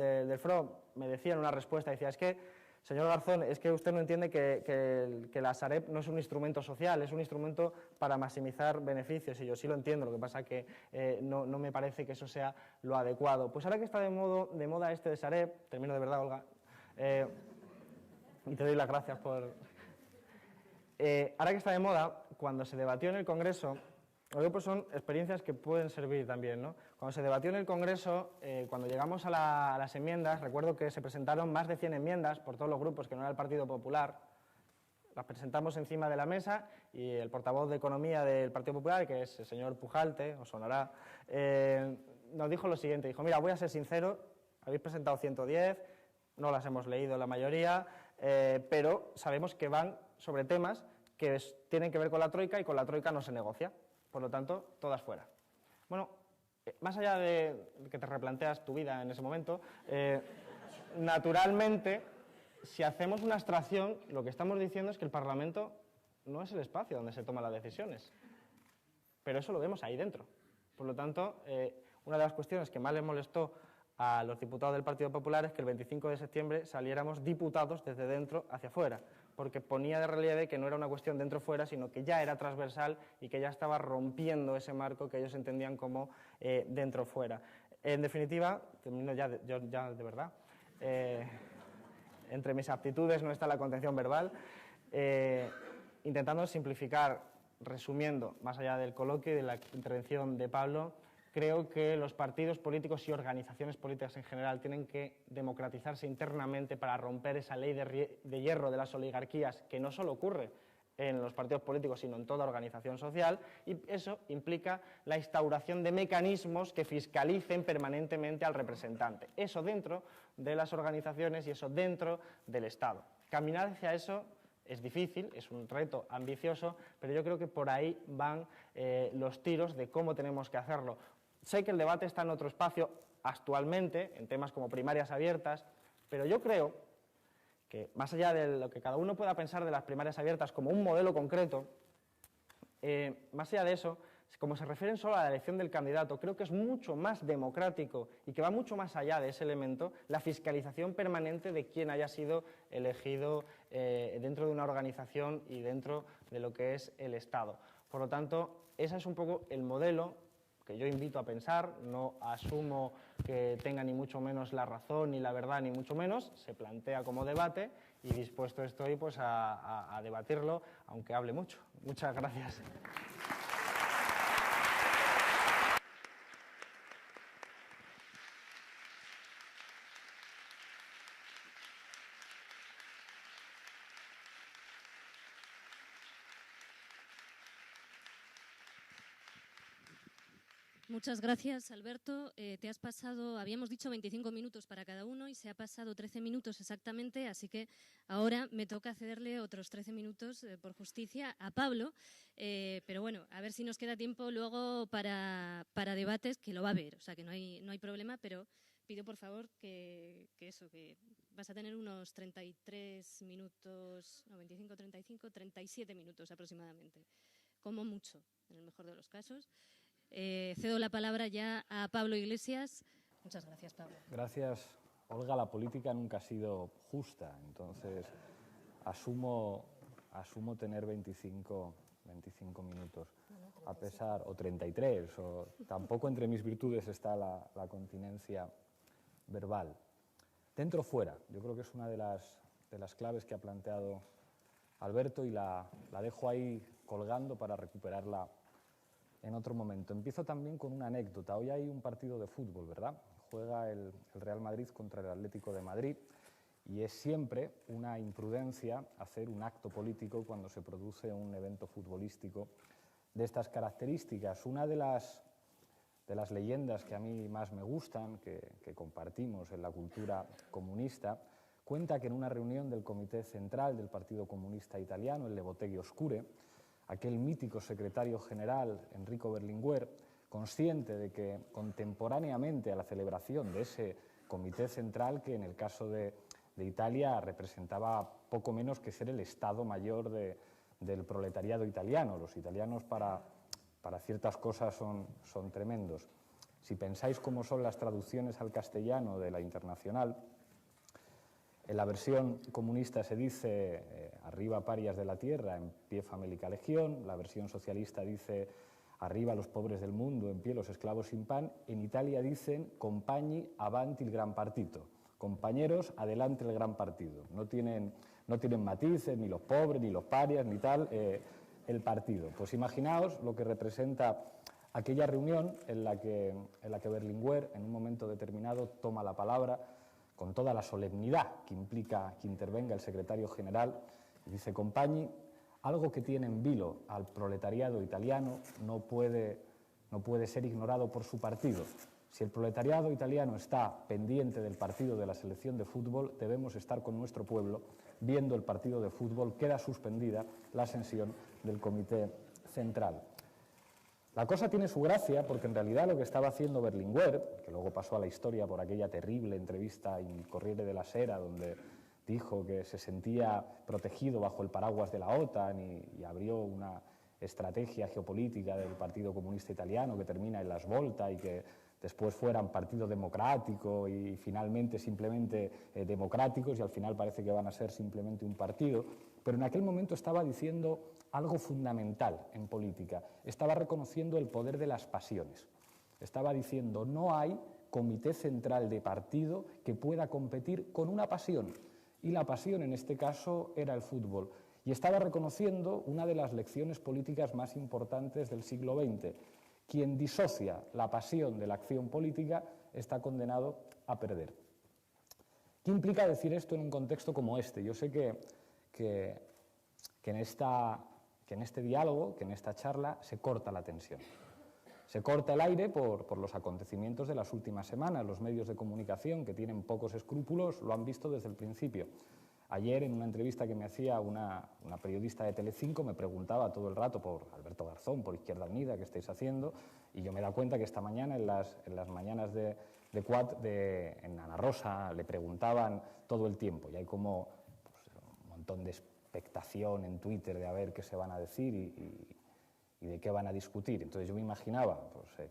me decía en una respuesta, decía, es que señor Garzón, es que usted no entiende que la Sareb no es un instrumento social, es un instrumento para maximizar beneficios, y yo sí lo entiendo, lo que pasa es que no me parece que eso sea lo adecuado. Pues ahora que está de moda este de Sareb, termino de verdad, Olga, y te doy las gracias por... ahora que está de moda, cuando se debatió en el Congreso, pues son experiencias que pueden servir también, ¿no? Cuando se debatió en el Congreso, cuando llegamos a las enmiendas, recuerdo que se presentaron más de 100 enmiendas por todos los grupos, que no era el Partido Popular. Las presentamos encima de la mesa y el portavoz de Economía del Partido Popular, que es el señor Pujalte, os sonará, nos dijo lo siguiente, dijo, mira, voy a ser sincero, habéis presentado 110, no las hemos leído la mayoría, pero sabemos que van sobre temas que tienen que ver con la Troika y con la Troika no se negocia. Por lo tanto, todas fuera. Bueno, más allá de que te replanteas tu vida en ese momento, naturalmente, si hacemos una abstracción, lo que estamos diciendo es que el Parlamento no es el espacio donde se toman las decisiones. Pero eso lo vemos ahí dentro. Por lo tanto, una de las cuestiones que más les molestó a los diputados del Partido Popular es que el 25 de septiembre saliéramos diputados desde dentro hacia afuera, porque ponía de relieve que no era una cuestión dentro-fuera, sino que ya era transversal y que ya estaba rompiendo ese marco que ellos entendían como dentro-fuera. En definitiva, termino ya de verdad, entre mis aptitudes no está la contención verbal, intentando simplificar, resumiendo, más allá del coloquio y de la intervención de Pablo, creo que los partidos políticos y organizaciones políticas en general tienen que democratizarse internamente para romper esa ley de hierro de las oligarquías, que no solo ocurre en los partidos políticos, sino en toda organización social, y eso implica la instauración de mecanismos que fiscalicen permanentemente al representante. Eso dentro de las organizaciones y eso dentro del Estado. Caminar hacia eso es difícil, es un reto ambicioso, pero yo creo que por ahí van los tiros de cómo tenemos que hacerlo. Sé que el debate está en otro espacio actualmente, en temas como primarias abiertas, pero yo creo que más allá de lo que cada uno pueda pensar de las primarias abiertas como un modelo concreto, más allá de eso, como se refieren solo a la elección del candidato, creo que es mucho más democrático y que va mucho más allá de ese elemento la fiscalización permanente de quien haya sido elegido dentro de una organización y dentro de lo que es el Estado. Por lo tanto, ese es un poco el modelo que yo invito a pensar, no asumo que tenga ni mucho menos la razón ni la verdad, ni mucho menos, se plantea como debate y dispuesto estoy pues a debatirlo, aunque hable mucho. Muchas gracias. Muchas gracias, Alberto. Te has pasado, habíamos dicho 25 minutos para cada uno y se ha pasado 13 minutos exactamente, así que ahora me toca cederle otros 13 minutos por justicia a Pablo. Pero bueno, a ver si nos queda tiempo luego para debates, que lo va a haber, o sea que no hay problema, pero pido por favor que vas a tener unos 33 minutos, no, 25, 35, 37 minutos aproximadamente, como mucho, en el mejor de los casos. Cedo la palabra ya a Pablo Iglesias. Muchas gracias, Pablo. Gracias, Olga. La política nunca ha sido justa, entonces asumo tener 25 minutos, a pesar, o 33, o tampoco entre mis virtudes está la continencia verbal. Dentro o fuera, yo creo que es una de las claves que ha planteado Alberto y la dejo ahí colgando para recuperarla en otro momento. Empiezo también con una anécdota. Hoy hay un partido de fútbol, ¿verdad? Juega el Real Madrid contra el Atlético de Madrid y es siempre una imprudencia hacer un acto político cuando se produce un evento futbolístico de estas características. Una de las leyendas que a mí más me gustan, que compartimos en la cultura comunista, cuenta que en una reunión del Comité Central del Partido Comunista Italiano, el Levotegui Oscure, aquel mítico secretario general, Enrico Berlinguer, consciente de que contemporáneamente a la celebración de ese comité central, que en el caso de Italia representaba poco menos que ser el Estado Mayor del proletariado italiano. Los italianos para ciertas cosas son tremendos. Si pensáis cómo son las traducciones al castellano de la Internacional, en la versión comunista se dice arriba parias de la tierra, en pie famélica legión. La versión socialista dice arriba los pobres del mundo, en pie los esclavos sin pan. En Italia dicen compagni avanti il gran partito. Compañeros, adelante el gran partido. No tienen matices, ni los pobres, ni los parias, ni tal, el partido. Pues imaginaos lo que representa aquella reunión en la que Berlinguer, en un momento determinado, toma la palabra con toda la solemnidad que implica que intervenga el secretario general, y dice: compagni, algo que tiene en vilo al proletariado italiano no puede ser ignorado por su partido. Si el proletariado italiano está pendiente del partido de la selección de fútbol, debemos estar con nuestro pueblo viendo el partido de fútbol. Queda suspendida la sesión del Comité Central. La cosa tiene su gracia porque en realidad lo que estaba haciendo Berlinguer, que luego pasó a la historia por aquella terrible entrevista en Corriere della Sera, donde dijo que se sentía protegido bajo el paraguas de la OTAN y abrió una estrategia geopolítica del Partido Comunista Italiano que termina en la svolta y que después fueran Partido Democrático y finalmente simplemente democráticos, y al final parece que van a ser simplemente un partido. Pero en aquel momento estaba diciendo algo fundamental en política. Estaba reconociendo el poder de las pasiones. Estaba diciendo: no hay comité central de partido que pueda competir con una pasión. Y la pasión en este caso era el fútbol. Y estaba reconociendo una de las lecciones políticas más importantes del siglo XX. Quien disocia la pasión de la acción política está condenado a perder. ¿Qué implica decir esto en un contexto como este? Yo sé que en este diálogo, que en esta charla, se corta la tensión. Se corta el aire por los acontecimientos de las últimas semanas. Los medios de comunicación, que tienen pocos escrúpulos, lo han visto desde el principio. Ayer, en una entrevista que me hacía una periodista de Telecinco, me preguntaba todo el rato por Alberto Garzón, por Izquierda Unida, qué estáis haciendo, y yo me he dado cuenta que esta mañana, en las mañanas de Quad, en Ana Rosa, le preguntaban todo el tiempo, y hay como un montón de expectación en Twitter de a ver qué se van a decir y de qué van a discutir. Entonces yo me imaginaba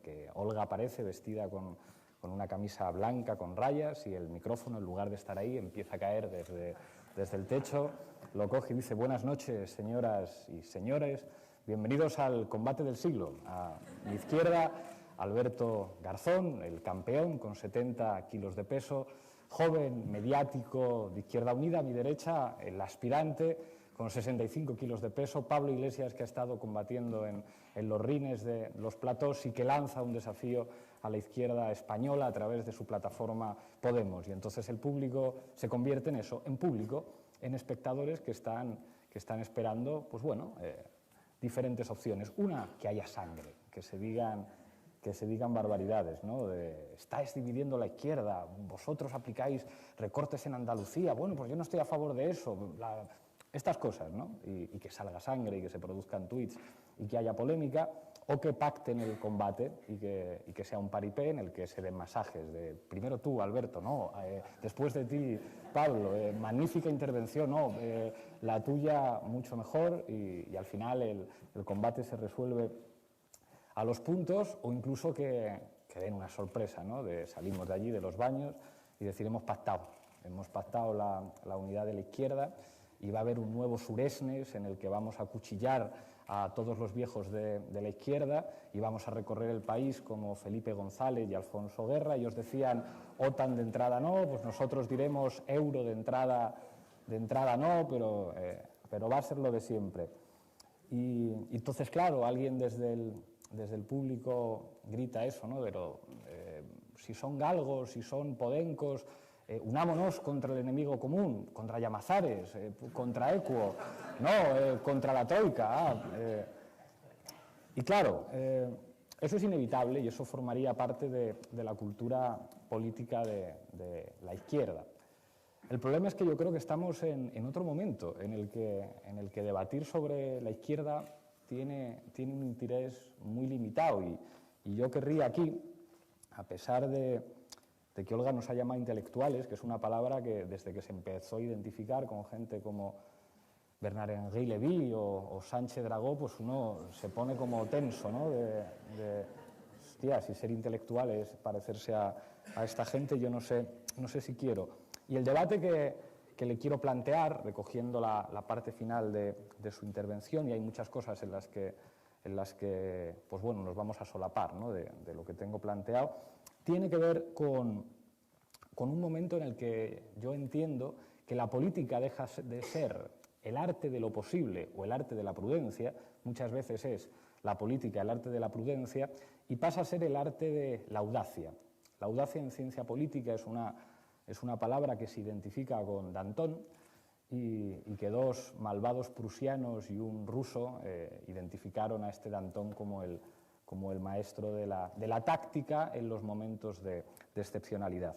que Olga aparece vestida con una camisa blanca con rayas y el micrófono, en lugar de estar ahí, empieza a caer desde el techo, lo coge y dice: buenas noches, señoras y señores, bienvenidos al combate del siglo. A mi izquierda Alberto Garzón, el campeón con 70 kilos de peso, joven, mediático, de Izquierda Unida, a mi derecha, el aspirante con 65 kilos de peso, Pablo Iglesias, que ha estado combatiendo en los rines de los platós y que lanza un desafío a la izquierda española a través de su plataforma Podemos. Y entonces el público se convierte en eso, en público, en espectadores que están esperando, pues bueno, diferentes opciones. Una, que haya sangre, que se digan barbaridades, ¿no? Estáis dividiendo la izquierda, vosotros aplicáis recortes en Andalucía, bueno, pues yo no estoy a favor de eso, estas cosas, ¿no? Y que salga sangre y que se produzcan tuits y que haya polémica, o que pacten el combate y que sea un paripé en el que se den masajes de primero tú, Alberto, no, después de ti, Pablo, magnífica intervención, no, la tuya mucho mejor y al final el combate se resuelve a los puntos, o incluso que den una sorpresa, ¿no? Salimos de allí, de los baños, y decir, hemos pactado la unidad de la izquierda y va a haber un nuevo Suresnes en el que vamos a acuchillar a todos los viejos de la izquierda y vamos a recorrer el país como Felipe González y Alfonso Guerra. Ellos decían OTAN de entrada no, pues nosotros diremos euro de entrada no, pero va a ser lo de siempre. Y entonces, claro, alguien desde el público grita eso, ¿no? Pero si son galgos, si son podencos, unámonos contra el enemigo común, contra Llamazares, contra Equo, no, contra la Troika. Y claro, eso es inevitable y eso formaría parte de la cultura política de la izquierda. El problema es que yo creo que estamos en otro momento en el que debatir sobre la izquierda tiene un interés muy limitado y yo querría aquí, a pesar de que Olga nos ha llamado intelectuales, que es una palabra que desde que se empezó a identificar con gente como Bernard-Henri Lévy o Sánchez Dragó, pues uno se pone como tenso, ¿no? Hostia, si ser intelectual es parecerse a esta gente, yo no sé si quiero. Y el debate que le quiero plantear, recogiendo la parte final de su intervención, y hay muchas cosas en las que pues bueno, nos vamos a solapar, ¿no? de lo que tengo planteado, tiene que ver con un momento en el que yo entiendo que la política deja de ser el arte de lo posible o el arte de la prudencia, muchas veces es la política el arte de la prudencia, y pasa a ser el arte de la audacia. La audacia en ciencia política es una palabra que se identifica con Danton y que dos malvados prusianos y un ruso identificaron a este Danton como el maestro de la táctica en los momentos de excepcionalidad.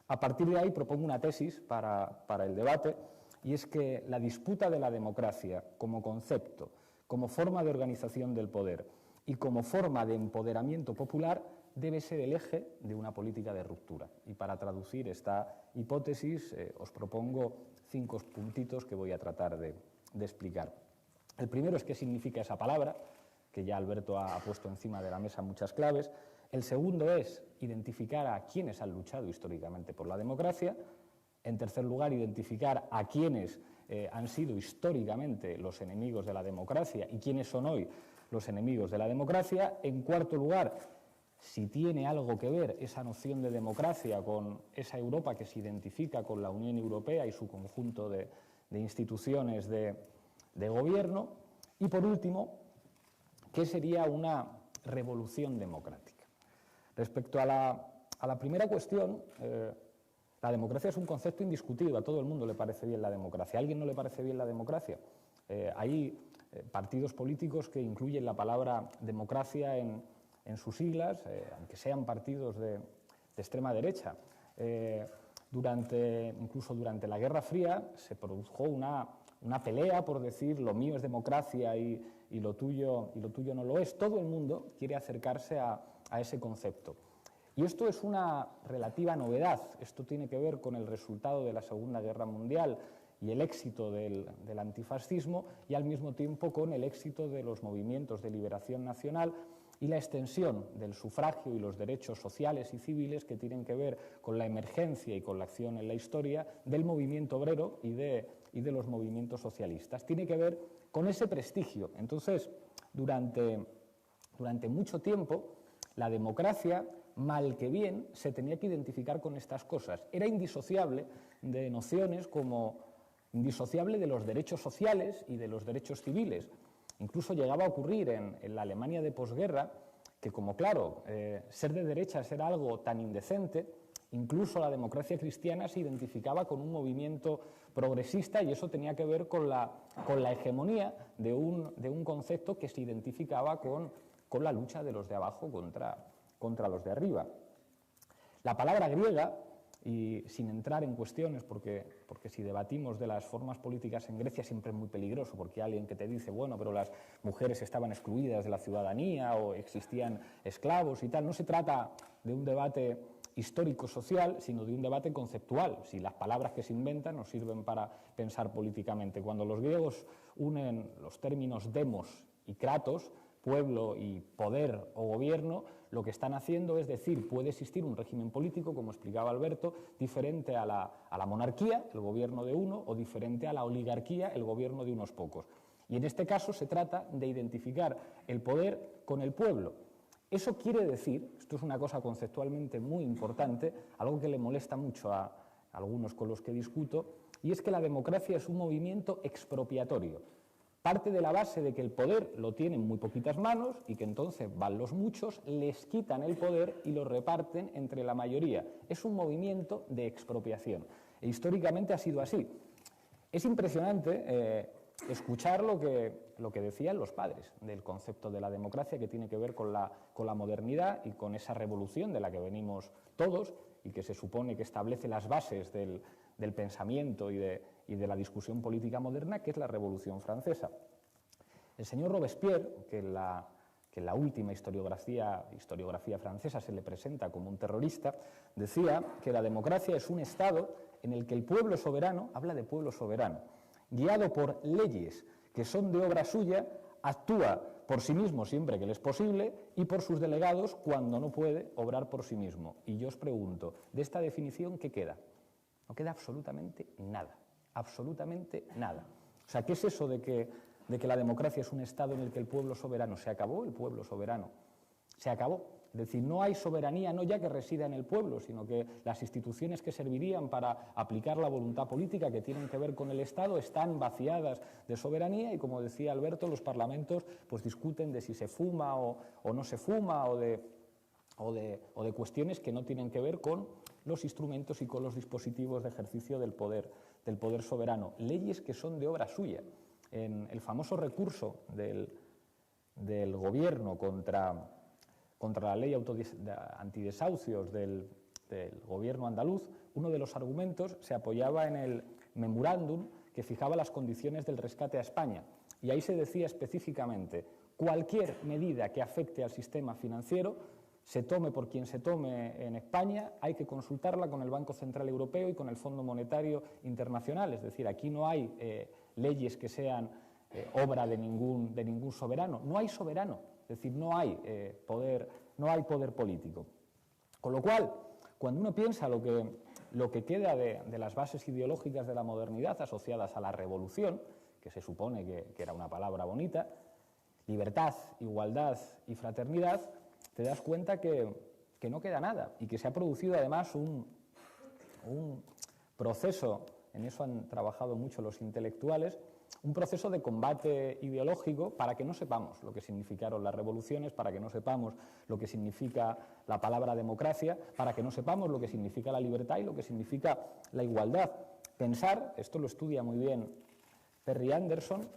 A partir de ahí propongo una tesis para el debate, y es que la disputa de la democracia como concepto, como forma de organización del poder y como forma de empoderamiento popular debe ser el eje de una política de ruptura. Y para traducir esta hipótesis os propongo 5 puntitos que voy a tratar de explicar. El primero es qué significa esa palabra, que ya Alberto ha puesto encima de la mesa muchas claves. El segundo es identificar a quienes han luchado históricamente por la democracia. En tercer lugar, identificar a quienes han sido históricamente los enemigos de la democracia y quiénes son hoy los enemigos de la democracia. En cuarto lugar, si tiene algo que ver esa noción de democracia con esa Europa que se identifica con la Unión Europea y su conjunto de instituciones de gobierno. Y por último, ¿qué sería una revolución democrática? Respecto a la primera cuestión, la democracia es un concepto indiscutido, a todo el mundo le parece bien la democracia. ¿A alguien no le parece bien la democracia? Hay partidos políticos que incluyen la palabra democracia en sus siglas, aunque sean partidos de extrema derecha. Incluso durante la Guerra Fría se produjo una pelea por decir lo mío es democracia y lo tuyo no lo es. Todo el mundo quiere acercarse a ese concepto. Y esto es una relativa novedad. Esto tiene que ver con el resultado de la Segunda Guerra Mundial y el éxito del antifascismo, y al mismo tiempo con el éxito de los movimientos de liberación nacional y la extensión del sufragio y los derechos sociales y civiles que tienen que ver con la emergencia y con la acción en la historia del movimiento obrero y de los movimientos socialistas. Tiene que ver con ese prestigio. Entonces, durante mucho tiempo, la democracia, mal que bien, se tenía que identificar con estas cosas. Era indisociable de nociones como indisociable de los derechos sociales y de los derechos civiles. Incluso llegaba a ocurrir en la Alemania de posguerra que, como claro, ser de derechas era algo tan indecente, incluso la democracia cristiana se identificaba con un movimiento progresista, y eso tenía que ver con la hegemonía de un concepto que se identificaba con la lucha de los de abajo contra los de arriba. La palabra griega, y sin entrar en cuestiones, porque si debatimos de las formas políticas en Grecia siempre es muy peligroso, porque hay alguien que te dice, bueno, pero las mujeres estaban excluidas de la ciudadanía o existían esclavos y tal. No se trata de un debate histórico-social, sino de un debate conceptual, si las palabras que se inventan nos sirven para pensar políticamente. Cuando los griegos unen los términos demos y kratos, pueblo y poder o gobierno, lo que están haciendo es decir, puede existir un régimen político, como explicaba Alberto, diferente a la monarquía, el gobierno de uno, o diferente a la oligarquía, el gobierno de unos pocos. Y en este caso se trata de identificar el poder con el pueblo. Eso quiere decir, esto es una cosa conceptualmente muy importante, algo que le molesta mucho a algunos con los que discuto, y es que la democracia es un movimiento expropiatorio. Parte de la base de que el poder lo tienen muy poquitas manos y que entonces van los muchos, les quitan el poder y lo reparten entre la mayoría. Es un movimiento de expropiación. E históricamente ha sido así. Es impresionante escuchar lo que decían los padres del concepto de la democracia, que tiene que ver con la modernidad y con esa revolución de la que venimos todos y que se supone que establece las bases del pensamiento y de la discusión política moderna, que es la Revolución Francesa. El señor Robespierre, que en la última historiografía francesa se le presenta como un terrorista, decía que la democracia es un Estado en el que el pueblo soberano, habla de pueblo soberano, guiado por leyes que son de obra suya, actúa por sí mismo siempre que le es posible y por sus delegados cuando no puede obrar por sí mismo. Y yo os pregunto, ¿de esta definición qué queda? No queda absolutamente nada, absolutamente nada. O sea, ¿qué es eso de que la democracia es un Estado en el que el pueblo soberano se acabó? El pueblo soberano se acabó. Es decir, no hay soberanía no ya que resida en el pueblo, sino que las instituciones que servirían para aplicar la voluntad política que tienen que ver con el Estado están vaciadas de soberanía y, como decía Alberto, los parlamentos pues discuten de si se fuma o no se fuma o de cuestiones que no tienen que ver con los instrumentos y con los dispositivos de ejercicio del poder soberano. Leyes que son de obra suya. En el famoso recurso del gobierno contra la ley antidesahucios del gobierno andaluz, uno de los argumentos se apoyaba en el memorándum que fijaba las condiciones del rescate a España. Y ahí se decía específicamente, cualquier medida que afecte al sistema financiero, se tome por quien se tome en España, hay que consultarla con el Banco Central Europeo y con el Fondo Monetario Internacional. Es decir, aquí no hay leyes que sean obra de ningún soberano. No hay soberano, es decir, no hay poder político. Con lo cual, cuando uno piensa lo que queda de las bases ideológicas de la modernidad asociadas a la revolución, que se supone que era una palabra bonita, libertad, igualdad y fraternidad, te das cuenta que no queda nada y que se ha producido además un proceso, en eso han trabajado mucho los intelectuales, un proceso de combate ideológico para que no sepamos lo que significaron las revoluciones, para que no sepamos lo que significa la palabra democracia, para que no sepamos lo que significa la libertad y lo que significa la igualdad. Pensar, esto lo estudia muy bien Perry Anderson,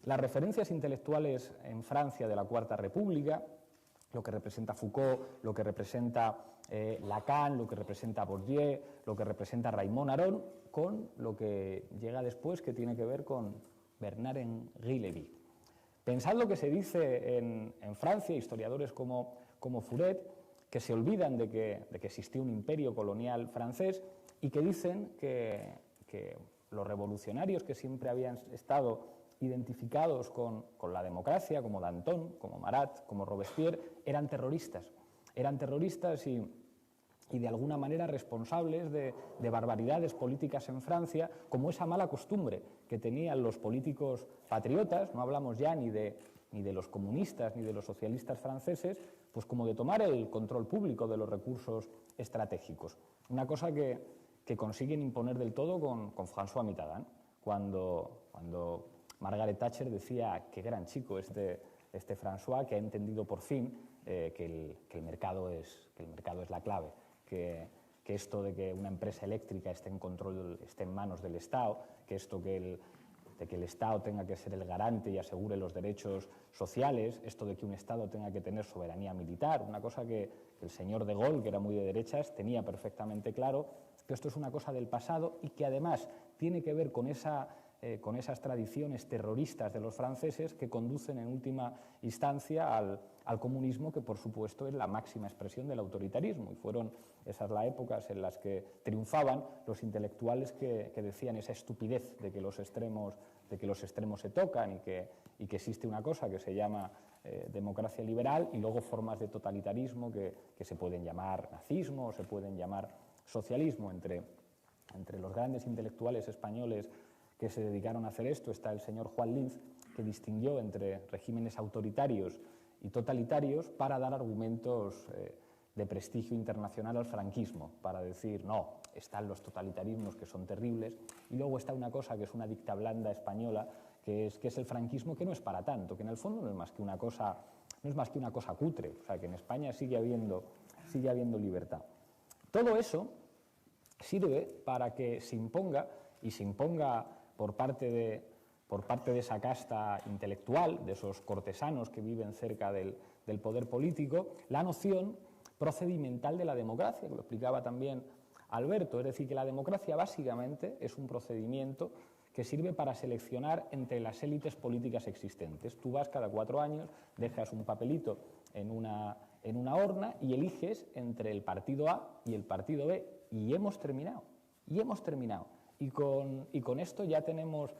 las referencias intelectuales en Francia de la Cuarta República, lo que representa Foucault, lo que representa Lacan, lo que representa Bourdieu, lo que representa Raymond Aron, con lo que llega después, que tiene que ver con Bernard-Henri Lévy. Pensad lo que se dice en Francia, historiadores como Furet, que se olvidan de que existió un imperio colonial francés y que dicen que los revolucionarios que siempre habían estado identificados con la democracia, como Danton, como Marat, como Robespierre, eran terroristas y de alguna manera responsables de barbaridades políticas en Francia, como esa mala costumbre que tenían los políticos patriotas, no hablamos ya ni de ni de los comunistas ni de los socialistas franceses, pues como de tomar el control público de los recursos estratégicos. Una cosa que consiguen imponer del todo con François Mitterrand, cuando Margaret Thatcher decía: qué gran chico este François, que ha entendido por fin que el mercado es la clave, que esto de que una empresa eléctrica esté en manos del Estado, que esto de que el Estado tenga que ser el garante y asegure los derechos sociales, esto de que un Estado tenga que tener soberanía militar, una cosa que el señor de Gaulle, que era muy de derechas, tenía perfectamente claro, que esto es una cosa del pasado y que además tiene que ver con esas tradiciones terroristas de los franceses que conducen en última instancia al comunismo, que por supuesto es la máxima expresión del autoritarismo, y fueron esas las épocas en las que triunfaban los intelectuales que decían esa estupidez de que los extremos se tocan y que existe una cosa que se llama democracia liberal y luego formas de totalitarismo que se pueden llamar nazismo o se pueden llamar socialismo. Entre los grandes intelectuales españoles que se dedicaron a hacer esto está el señor Juan Linz, que distinguió entre regímenes autoritarios y totalitarios para dar argumentos de prestigio internacional al franquismo, para decir, no, están los totalitarismos que son terribles, y luego está una cosa que es una dicta blanda española, que es el franquismo, que no es para tanto, que en el fondo no es más que una cosa cutre, o sea, que en España sigue habiendo libertad. Todo eso sirve para que se imponga, y se imponga por parte de esa casta intelectual, de esos cortesanos que viven cerca del poder político, la noción procedimental de la democracia, que lo explicaba también Alberto. Es decir, que la democracia básicamente es un procedimiento que sirve para seleccionar entre las élites políticas existentes. Tú vas cada 4 años, dejas un papelito en una urna y eliges entre el partido A y el partido B, y hemos terminado. Y con esto ya tenemos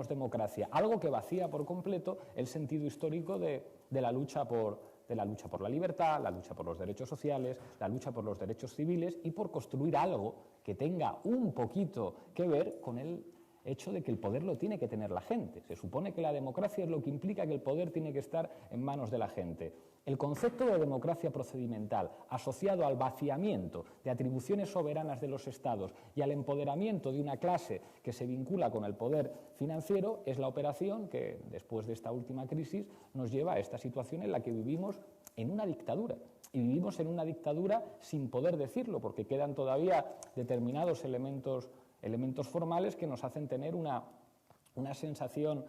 democracia, algo que vacía por completo el sentido histórico de la lucha por la libertad, la lucha por los derechos sociales, la lucha por los derechos civiles y por construir algo que tenga un poquito que ver con el hecho de que el poder lo tiene que tener la gente. Se supone que la democracia es lo que implica que el poder tiene que estar en manos de la gente. El concepto de democracia procedimental, asociado al vaciamiento de atribuciones soberanas de los estados y al empoderamiento de una clase que se vincula con el poder financiero, es la operación que, después de esta última crisis, nos lleva a esta situación en la que vivimos en una dictadura. Y vivimos en una dictadura sin poder decirlo, porque quedan todavía determinados elementos formales que nos hacen tener una sensación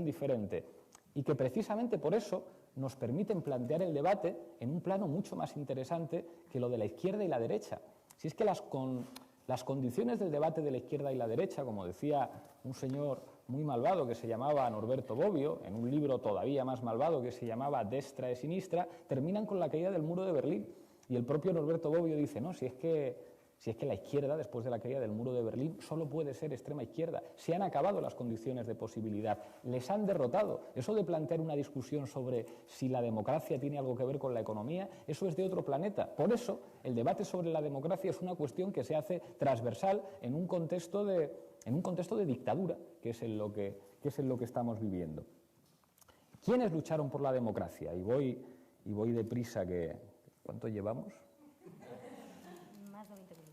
diferente, y que precisamente por eso nos permiten plantear el debate en un plano mucho más interesante que lo de la izquierda y la derecha. Si es que las condiciones del debate de la izquierda y la derecha, como decía un señor muy malvado que se llamaba Norberto Bobbio, en un libro todavía más malvado que se llamaba Destra e Sinistra, terminan con la caída del muro de Berlín. Y el propio Norberto Bobbio dice, no, si es que la izquierda, después de la caída del muro de Berlín, solo puede ser extrema izquierda. Se han acabado las condiciones de posibilidad, les han derrotado. Eso de plantear una discusión sobre si la democracia tiene algo que ver con la economía, eso es de otro planeta. Por eso, el debate sobre la democracia es una cuestión que se hace transversal en un contexto de dictadura, que es en lo que estamos viviendo. ¿Quiénes lucharon por la democracia? Y voy deprisa, que ¿cuánto llevamos?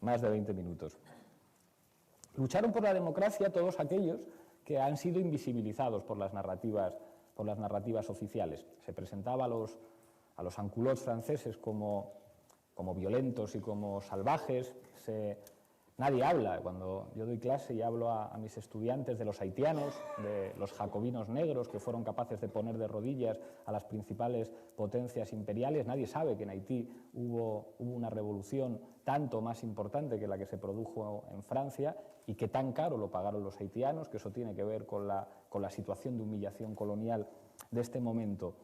Más de 20 minutos. Lucharon por la democracia todos aquellos que han sido invisibilizados por las narrativas oficiales. Se presentaba a los sans-culottes franceses como violentos y como salvajes. Nadie habla, cuando yo doy clase y hablo a mis estudiantes de los haitianos, de los jacobinos negros que fueron capaces de poner de rodillas a las principales potencias imperiales, nadie sabe que en Haití hubo una revolución tanto más importante que la que se produjo en Francia y que tan caro lo pagaron los haitianos, que eso tiene que ver con la situación de humillación colonial de este momento.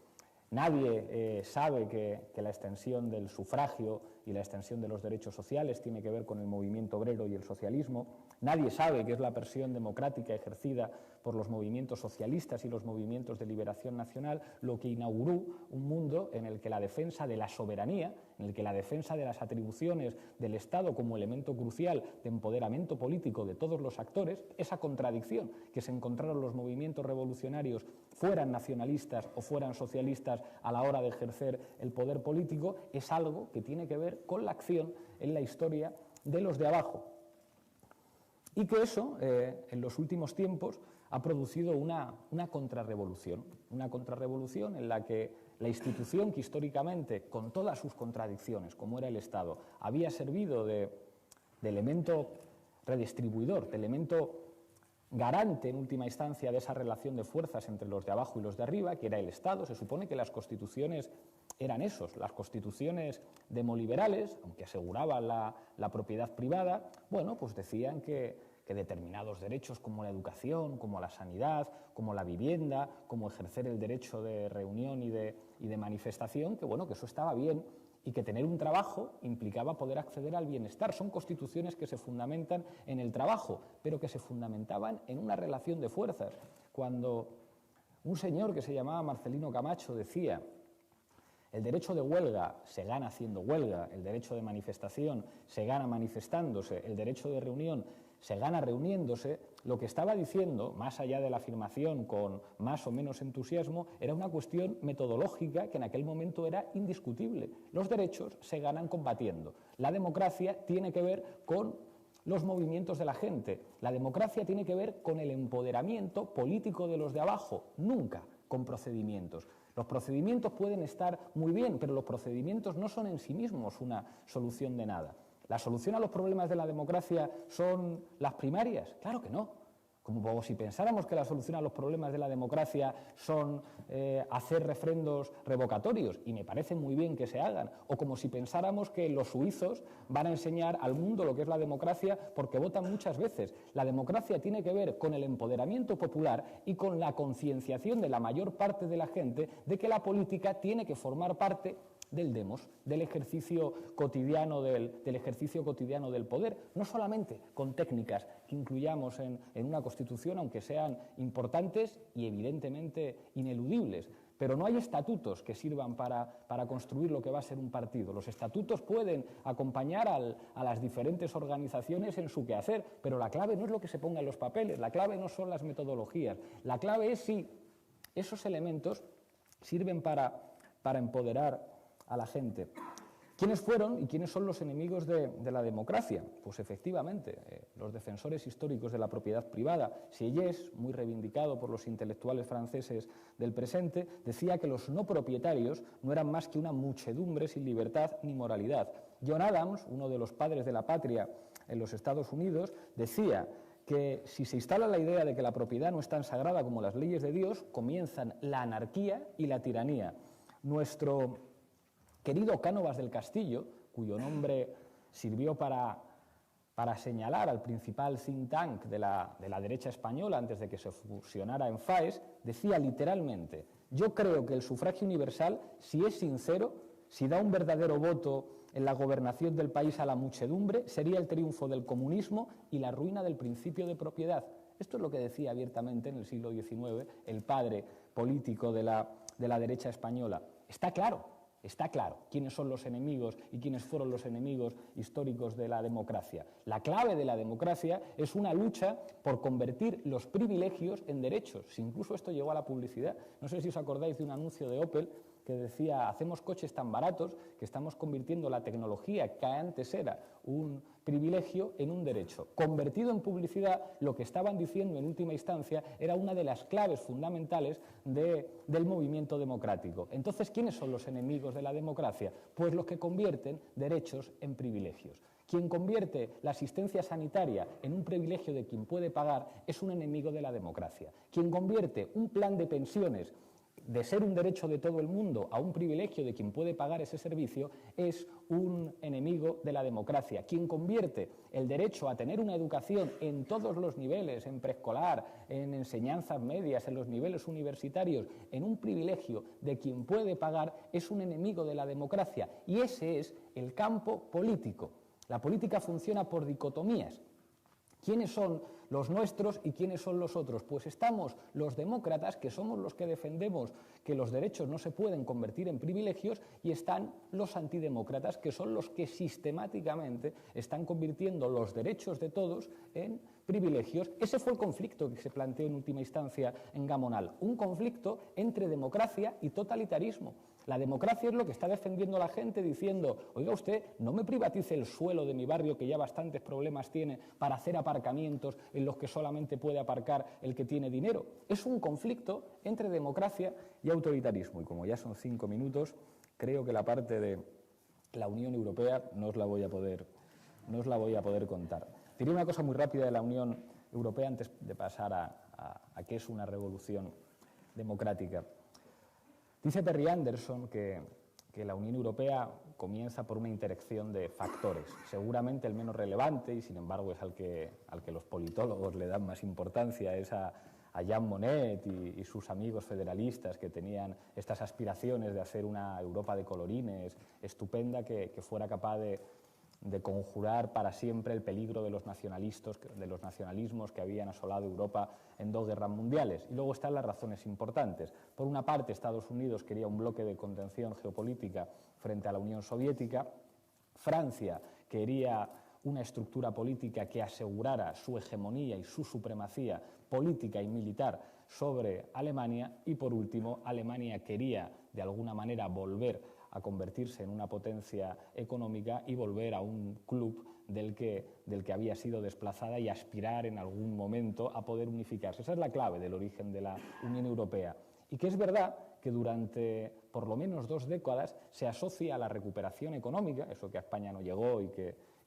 Nadie sabe que la extensión del sufragio y la extensión de los derechos sociales tiene que ver con el movimiento obrero y el socialismo. Nadie sabe que es la presión democrática ejercida por los movimientos socialistas y los movimientos de liberación nacional, lo que inauguró un mundo en el que la defensa de la soberanía, en el que la defensa de las atribuciones del Estado como elemento crucial de empoderamiento político de todos los actores, esa contradicción que se encontraron los movimientos revolucionarios, fueran nacionalistas o fueran socialistas, a la hora de ejercer el poder político, es algo que tiene que ver con la acción en la historia de los de abajo. Y que eso, en los últimos tiempos, ha producido una contrarrevolución en la que la institución que históricamente, con todas sus contradicciones, como era el Estado, había servido de elemento redistribuidor, de elemento garante en última instancia de esa relación de fuerzas entre los de abajo y los de arriba, que era el Estado. Se supone que las constituciones eran esos, las constituciones demoliberales, aunque aseguraban la propiedad privada, bueno, pues decían que determinados derechos como la educación, como la sanidad, como la vivienda, como ejercer el derecho de reunión y de manifestación, que bueno, que eso estaba bien y que tener un trabajo implicaba poder acceder al bienestar. Son constituciones que se fundamentan en el trabajo, pero que se fundamentaban en una relación de fuerzas. Cuando un señor que se llamaba Marcelino Camacho decía: el derecho de huelga se gana haciendo huelga, el derecho de manifestación se gana manifestándose, el derecho de reunión se gana reuniéndose, lo que estaba diciendo, más allá de la afirmación con más o menos entusiasmo, era una cuestión metodológica que en aquel momento era indiscutible. Los derechos se ganan combatiendo. La democracia tiene que ver con los movimientos de la gente. La democracia tiene que ver con el empoderamiento político de los de abajo, nunca con procedimientos. Los procedimientos pueden estar muy bien, pero los procedimientos no son en sí mismos una solución de nada. ¿La solución a los problemas de la democracia son las primarias? Claro que no. Como si pensáramos que la solución a los problemas de la democracia son hacer refrendos revocatorios, y me parece muy bien que se hagan, o como si pensáramos que los suizos van a enseñar al mundo lo que es la democracia porque votan muchas veces. La democracia tiene que ver con el empoderamiento popular y con la concienciación de la mayor parte de la gente de que la política tiene que formar parte del demos, del ejercicio cotidiano del poder, no solamente con técnicas que incluyamos en una Constitución, aunque sean importantes y evidentemente ineludibles. Pero no hay estatutos que sirvan para construir lo que va a ser un partido. Los estatutos pueden acompañar a las diferentes organizaciones en su quehacer, pero la clave no es lo que se ponga en los papeles, la clave no son las metodologías, la clave es si esos elementos sirven para empoderar a la gente. ¿Quiénes fueron y quiénes son los enemigos de la democracia? Pues efectivamente, los defensores históricos de la propiedad privada. Sieyès, muy reivindicado por los intelectuales franceses del presente, decía que los no propietarios no eran más que una muchedumbre sin libertad ni moralidad. John Adams, uno de los padres de la patria en los Estados Unidos, decía que si se instala la idea de que la propiedad no es tan sagrada como las leyes de Dios, comienzan la anarquía y la tiranía. Nuestro querido Cánovas del Castillo, cuyo nombre sirvió para señalar al principal think tank de la derecha española antes de que se fusionara en FAES, decía literalmente: yo creo que el sufragio universal, si es sincero, si da un verdadero voto en la gobernación del país a la muchedumbre, sería el triunfo del comunismo y la ruina del principio de propiedad. Esto es lo que decía abiertamente en el siglo XIX el padre político de la derecha española. Está claro quiénes son los enemigos y quiénes fueron los enemigos históricos de la democracia. La clave de la democracia es una lucha por convertir los privilegios en derechos. Si incluso esto llegó a la publicidad. No sé si os acordáis de un anuncio de Opel que decía: hacemos coches tan baratos que estamos convirtiendo la tecnología, que antes era un privilegio, en un derecho. Convertido en publicidad, lo que estaban diciendo en última instancia era una de las claves fundamentales del movimiento democrático. Entonces, ¿quiénes son los enemigos de la democracia? Pues los que convierten derechos en privilegios. Quien convierte la asistencia sanitaria en un privilegio de quien puede pagar es un enemigo de la democracia. Quien convierte un plan de pensiones de ser un derecho de todo el mundo a un privilegio de quien puede pagar ese servicio es un enemigo de la democracia. Quien convierte el derecho a tener una educación en todos los niveles, en preescolar, en enseñanzas medias, en los niveles universitarios, en un privilegio de quien puede pagar, es un enemigo de la democracia. Y ese es el campo político. La política funciona por dicotomías. ¿Quiénes son los nuestros y quiénes son los otros. Pues estamos los demócratas, que somos los que defendemos que los derechos no se pueden convertir en privilegios, y están los antidemócratas, que son los que sistemáticamente están convirtiendo los derechos de todos en privilegios. Ese fue el conflicto que se planteó en última instancia en Gamonal, un conflicto entre democracia y totalitarismo. La democracia es lo que está defendiendo la gente diciendo, oiga usted, no me privatice el suelo de mi barrio que ya bastantes problemas tiene para hacer aparcamientos en los que solamente puede aparcar el que tiene dinero. Es un conflicto entre democracia y autoritarismo. Y como ya son 5 minutos, creo que la parte de la Unión Europea no os la voy a poder contar. Diré una cosa muy rápida de la Unión Europea antes de pasar a qué es una revolución democrática. Dice Terry Anderson que la Unión Europea comienza por una interacción de factores. Seguramente el menos relevante, y sin embargo es al que los politólogos le dan más importancia, es a Jean Monnet y sus amigos federalistas que tenían estas aspiraciones de hacer una Europa de colorines estupenda que fuera capaz de conjurar para siempre el peligro de los nacionalismos que habían asolado Europa en 2 guerras mundiales. Y luego están las razones importantes. Por una parte, Estados Unidos quería un bloque de contención geopolítica frente a la Unión Soviética. Francia quería una estructura política que asegurara su hegemonía y su supremacía política y militar sobre Alemania. Y por último, Alemania quería de alguna manera volver a convertirse en una potencia económica y volver a un club del que había sido desplazada y aspirar en algún momento a poder unificarse. Esa es la clave del origen de la Unión Europea. Y que es verdad que durante por lo menos 2 décadas se asocia a la recuperación económica, eso que a España no llegó y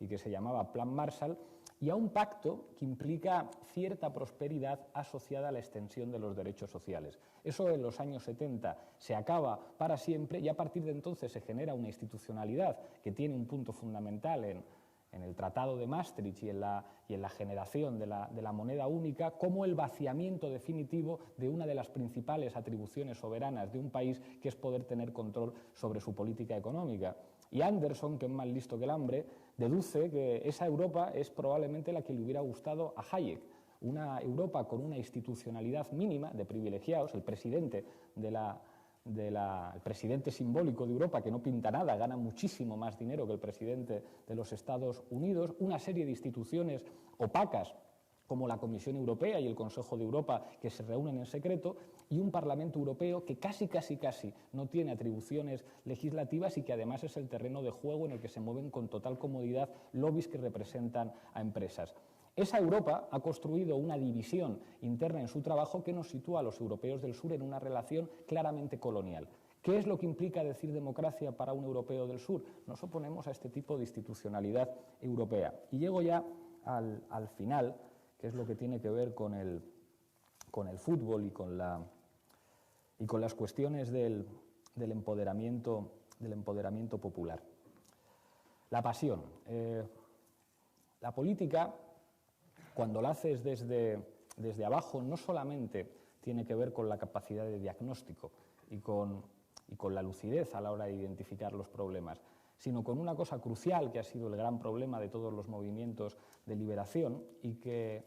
que se llamaba Plan Marshall, y a un pacto que implica cierta prosperidad asociada a la extensión de los derechos sociales. Eso en los años 70 se acaba para siempre y a partir de entonces se genera una institucionalidad que tiene un punto fundamental en el Tratado de Maastricht y en la generación de la moneda única, como el vaciamiento definitivo de una de las principales atribuciones soberanas de un país, que es poder tener control sobre su política económica. Y Anderson, que es más listo que el hambre, deduce que esa Europa es probablemente la que le hubiera gustado a Hayek, una Europa con una institucionalidad mínima de privilegiados. El presidente el presidente simbólico de Europa, que no pinta nada, gana muchísimo más dinero que el presidente de los Estados Unidos, una serie de instituciones opacas como la Comisión Europea y el Consejo de Europa, que se reúnen en secreto, y un Parlamento Europeo que casi no tiene atribuciones legislativas y que además es el terreno de juego en el que se mueven con total comodidad lobbies que representan a empresas. Esa Europa ha construido una división interna en su trabajo que nos sitúa a los europeos del sur en una relación claramente colonial. ¿Qué es lo que implica decir democracia para un europeo del sur? Nos oponemos a este tipo de institucionalidad europea. Y llego ya al final, que es lo que tiene que ver con el fútbol y con las cuestiones del empoderamiento popular. La pasión. La política, cuando la haces desde abajo, no solamente tiene que ver con la capacidad de diagnóstico y con la lucidez a la hora de identificar los problemas, sino con una cosa crucial que ha sido el gran problema de todos los movimientos de liberación y que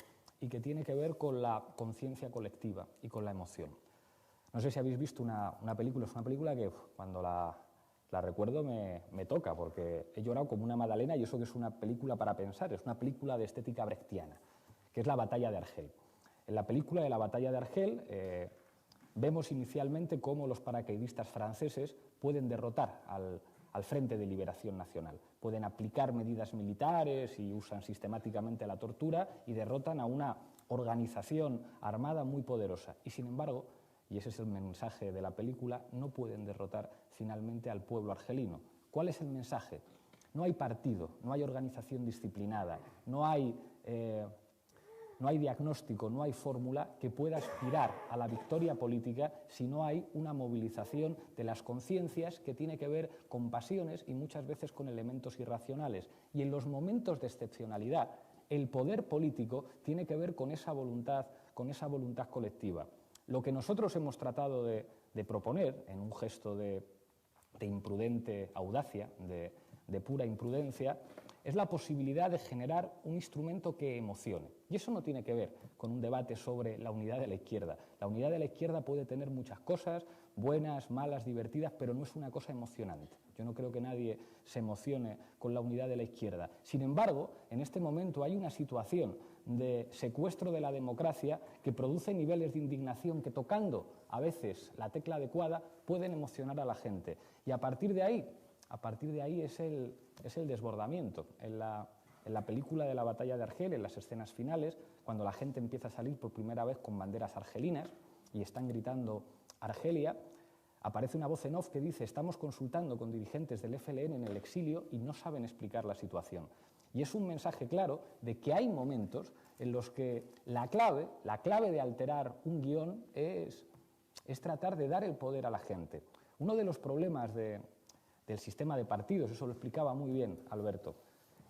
tiene que ver con la conciencia colectiva y con la emoción. No sé si habéis visto una película, es una película que cuando la recuerdo me toca, porque he llorado como una magdalena, y eso que es una película para pensar, es una película de estética brechtiana, que es La batalla de Argel. En la película de la batalla de Argel vemos inicialmente cómo los paracaidistas franceses pueden derrotar al Frente de Liberación Nacional. Pueden aplicar medidas militares y usan sistemáticamente la tortura y derrotan a una organización armada muy poderosa. Y sin embargo, y ese es el mensaje de la película, no pueden derrotar finalmente al pueblo argelino. ¿Cuál es el mensaje? No hay partido, no hay organización disciplinada, no hay diagnóstico, no hay fórmula que pueda aspirar a la victoria política si no hay una movilización de las conciencias que tiene que ver con pasiones y muchas veces con elementos irracionales. Y en los momentos de excepcionalidad, el poder político tiene que ver con esa voluntad colectiva. Lo que nosotros hemos tratado de proponer, en un gesto de imprudente audacia, de pura imprudencia, es la posibilidad de generar un instrumento que emocione. Y eso no tiene que ver con un debate sobre la unidad de la izquierda. La unidad de la izquierda puede tener muchas cosas, buenas, malas, divertidas, pero no es una cosa emocionante. Yo no creo que nadie se emocione con la unidad de la izquierda. Sin embargo, en este momento hay una situación de secuestro de la democracia que produce niveles de indignación que, tocando a veces la tecla adecuada, pueden emocionar a la gente. Y a partir de ahí es el desbordamiento. En la película de la batalla de Argel, en las escenas finales, cuando la gente empieza a salir por primera vez con banderas argelinas y están gritando Argelia, aparece una voz en off que dice: estamos consultando con dirigentes del FLN en el exilio y no saben explicar la situación. Y es un mensaje claro de que hay momentos en los que la clave de alterar un guión es tratar de dar el poder a la gente. Uno de los problemas del sistema de partidos, eso lo explicaba muy bien Alberto.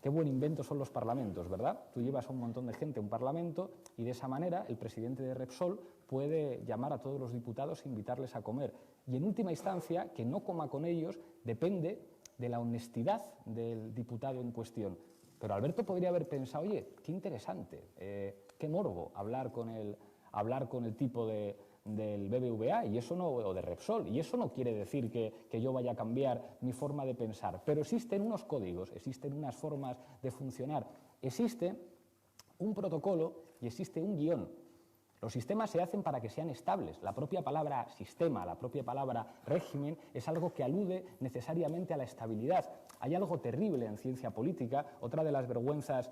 Qué buen invento son los parlamentos, ¿verdad? Tú llevas a un montón de gente a un parlamento y de esa manera el presidente de Repsol puede llamar a todos los diputados e invitarles a comer. Y en última instancia, que no coma con ellos depende de la honestidad del diputado en cuestión. Pero Alberto podría haber pensado: oye, qué interesante, qué morbo hablar con el tipo del BBVA y eso no, o de Repsol, y eso no quiere decir que yo vaya a cambiar mi forma de pensar, pero existen unos códigos, existen unas formas de funcionar, existe un protocolo y existe un guión. Los sistemas se hacen para que sean estables. La propia palabra sistema, la propia palabra régimen es algo que alude necesariamente a la estabilidad. Hay algo terrible en ciencia política, otra de las vergüenzas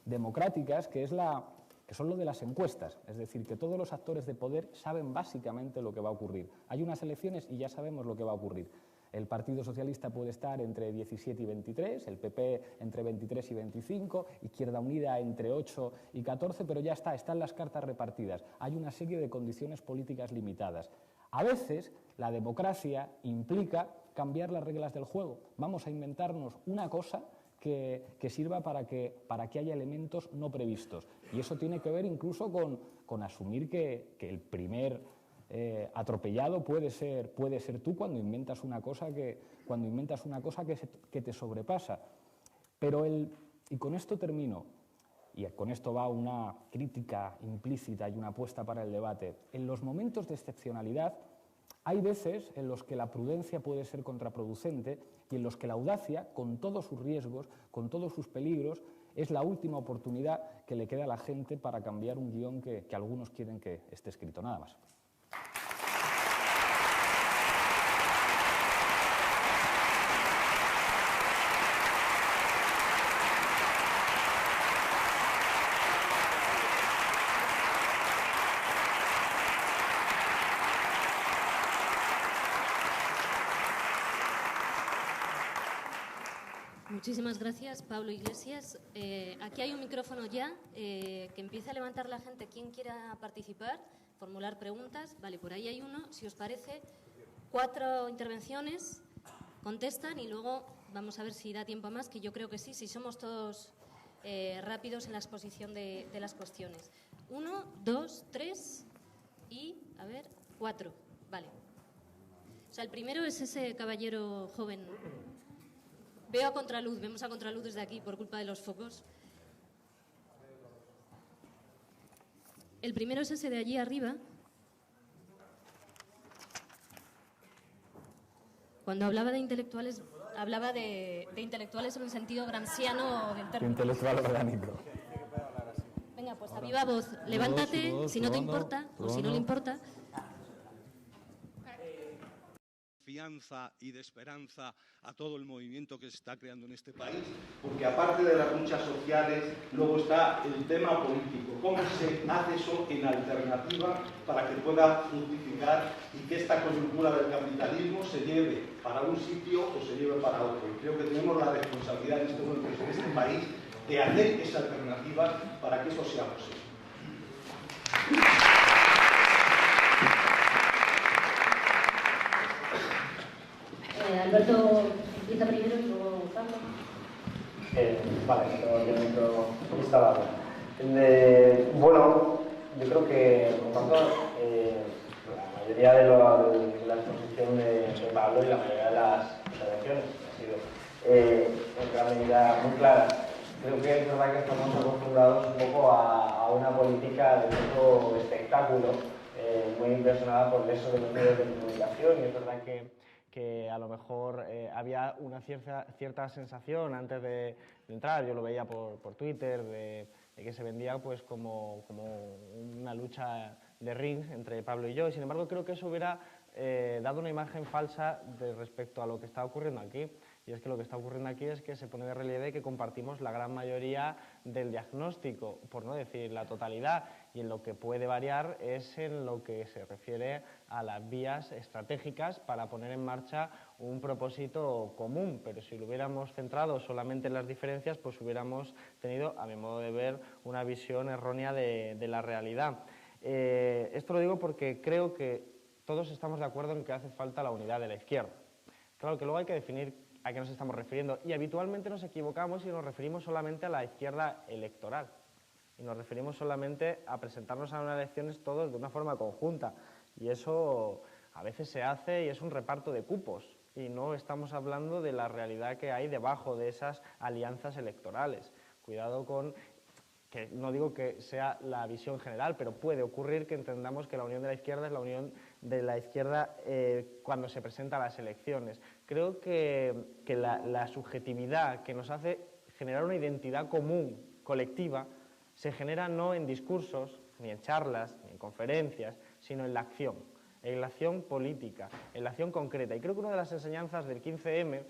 democráticas, que son lo de las encuestas, es decir, que todos los actores de poder saben básicamente lo que va a ocurrir. Hay unas elecciones y ya sabemos lo que va a ocurrir. El Partido Socialista puede estar entre 17 y 23, el PP entre 23 y 25, Izquierda Unida entre 8 y 14, pero ya están las cartas repartidas. Hay una serie de condiciones políticas limitadas. A veces la democracia implica cambiar las reglas del juego. Vamos a inventarnos una cosa que sirva para que haya elementos no previstos. Y eso tiene que ver incluso con asumir que el primer atropellado puede ser tú cuando inventas una cosa que te sobrepasa. Pero y con esto termino, y con esto va una crítica implícita y una apuesta para el debate. En los momentos de excepcionalidad hay veces en los que la prudencia puede ser contraproducente y en los que la audacia, con todos sus riesgos, con todos sus peligros, es la última oportunidad que le queda a la gente para cambiar un guión que algunos quieren que esté escrito. Nada más. Muchísimas gracias, Pablo Iglesias. Aquí hay un micrófono ya, que empiece a levantar la gente. ¿Quién quiera participar? Formular preguntas. Vale, por ahí hay uno. Si os parece, 4 intervenciones, contestan y luego vamos a ver si da tiempo a más, que yo creo que sí, si somos todos rápidos en la exposición de las cuestiones. 1, 2, 3 y, a ver, 4. Vale. O sea, el primero es ese caballero joven. Veo a contraluz, vemos a contraluz desde aquí por culpa de los focos. El primero es ese de allí arriba. Cuando hablaba de intelectuales, hablaba de intelectuales en un sentido gramsciano del término. Intelectual orgánico. Venga, pues a viva voz, levántate, si no te importa, o si no le importa. Confianza y de esperanza a todo el movimiento que se está creando en este país. Porque aparte de las luchas sociales, luego está el tema político. ¿Cómo se hace eso en alternativa para que pueda fructificar y que esta coyuntura del capitalismo se lleve para un sitio o se lleve para otro? Y creo que tenemos la responsabilidad en este momento en este país de hacer esa alternativa para que eso sea posible. Alberto empieza primero y luego Pablo. Vale, yo me quedo instalado. Bueno, yo creo que por tanto, la mayoría de la exposición de Pablo y la mayoría de las intervenciones ha sido en gran una medida muy clara. Creo que es verdad que estamos acostumbrados un poco a una política de mucho espectáculo, muy impresionada por eso de los medios de comunicación, y es verdad que a lo mejor había una cierta sensación antes de entrar, yo lo veía por Twitter, de que se vendía pues como una lucha de rings entre Pablo y yo, y sin embargo creo que eso hubiera dado una imagen falsa respecto a lo que está ocurriendo aquí. Y es que lo que está ocurriendo aquí es que se pone de relieve que compartimos la gran mayoría del diagnóstico, por no decir la totalidad, y en lo que puede variar es en lo que se refiere a las vías estratégicas para poner en marcha un propósito común, pero si lo hubiéramos centrado solamente en las diferencias, pues hubiéramos tenido, a mi modo de ver, una visión errónea de la realidad. Esto lo digo porque creo que todos estamos de acuerdo en que hace falta la unidad de la izquierda. Claro que luego hay que definir a qué nos estamos refiriendo, y habitualmente nos equivocamos y nos referimos solamente a la izquierda electoral, y nos referimos solamente a presentarnos a unas elecciones todos de una forma conjunta, y eso a veces se hace y es un reparto de cupos, y no estamos hablando de la realidad que hay debajo de esas alianzas electorales. Cuidado con, que no digo que sea la visión general, pero puede ocurrir que entendamos que la unión de la izquierda es la unión de la izquierda cuando se presenta a las elecciones. Creo que la subjetividad que nos hace generar una identidad común, colectiva, se genera no en discursos, ni en charlas, ni en conferencias, sino en la acción política, en la acción concreta. Y creo que una de las enseñanzas del 15M,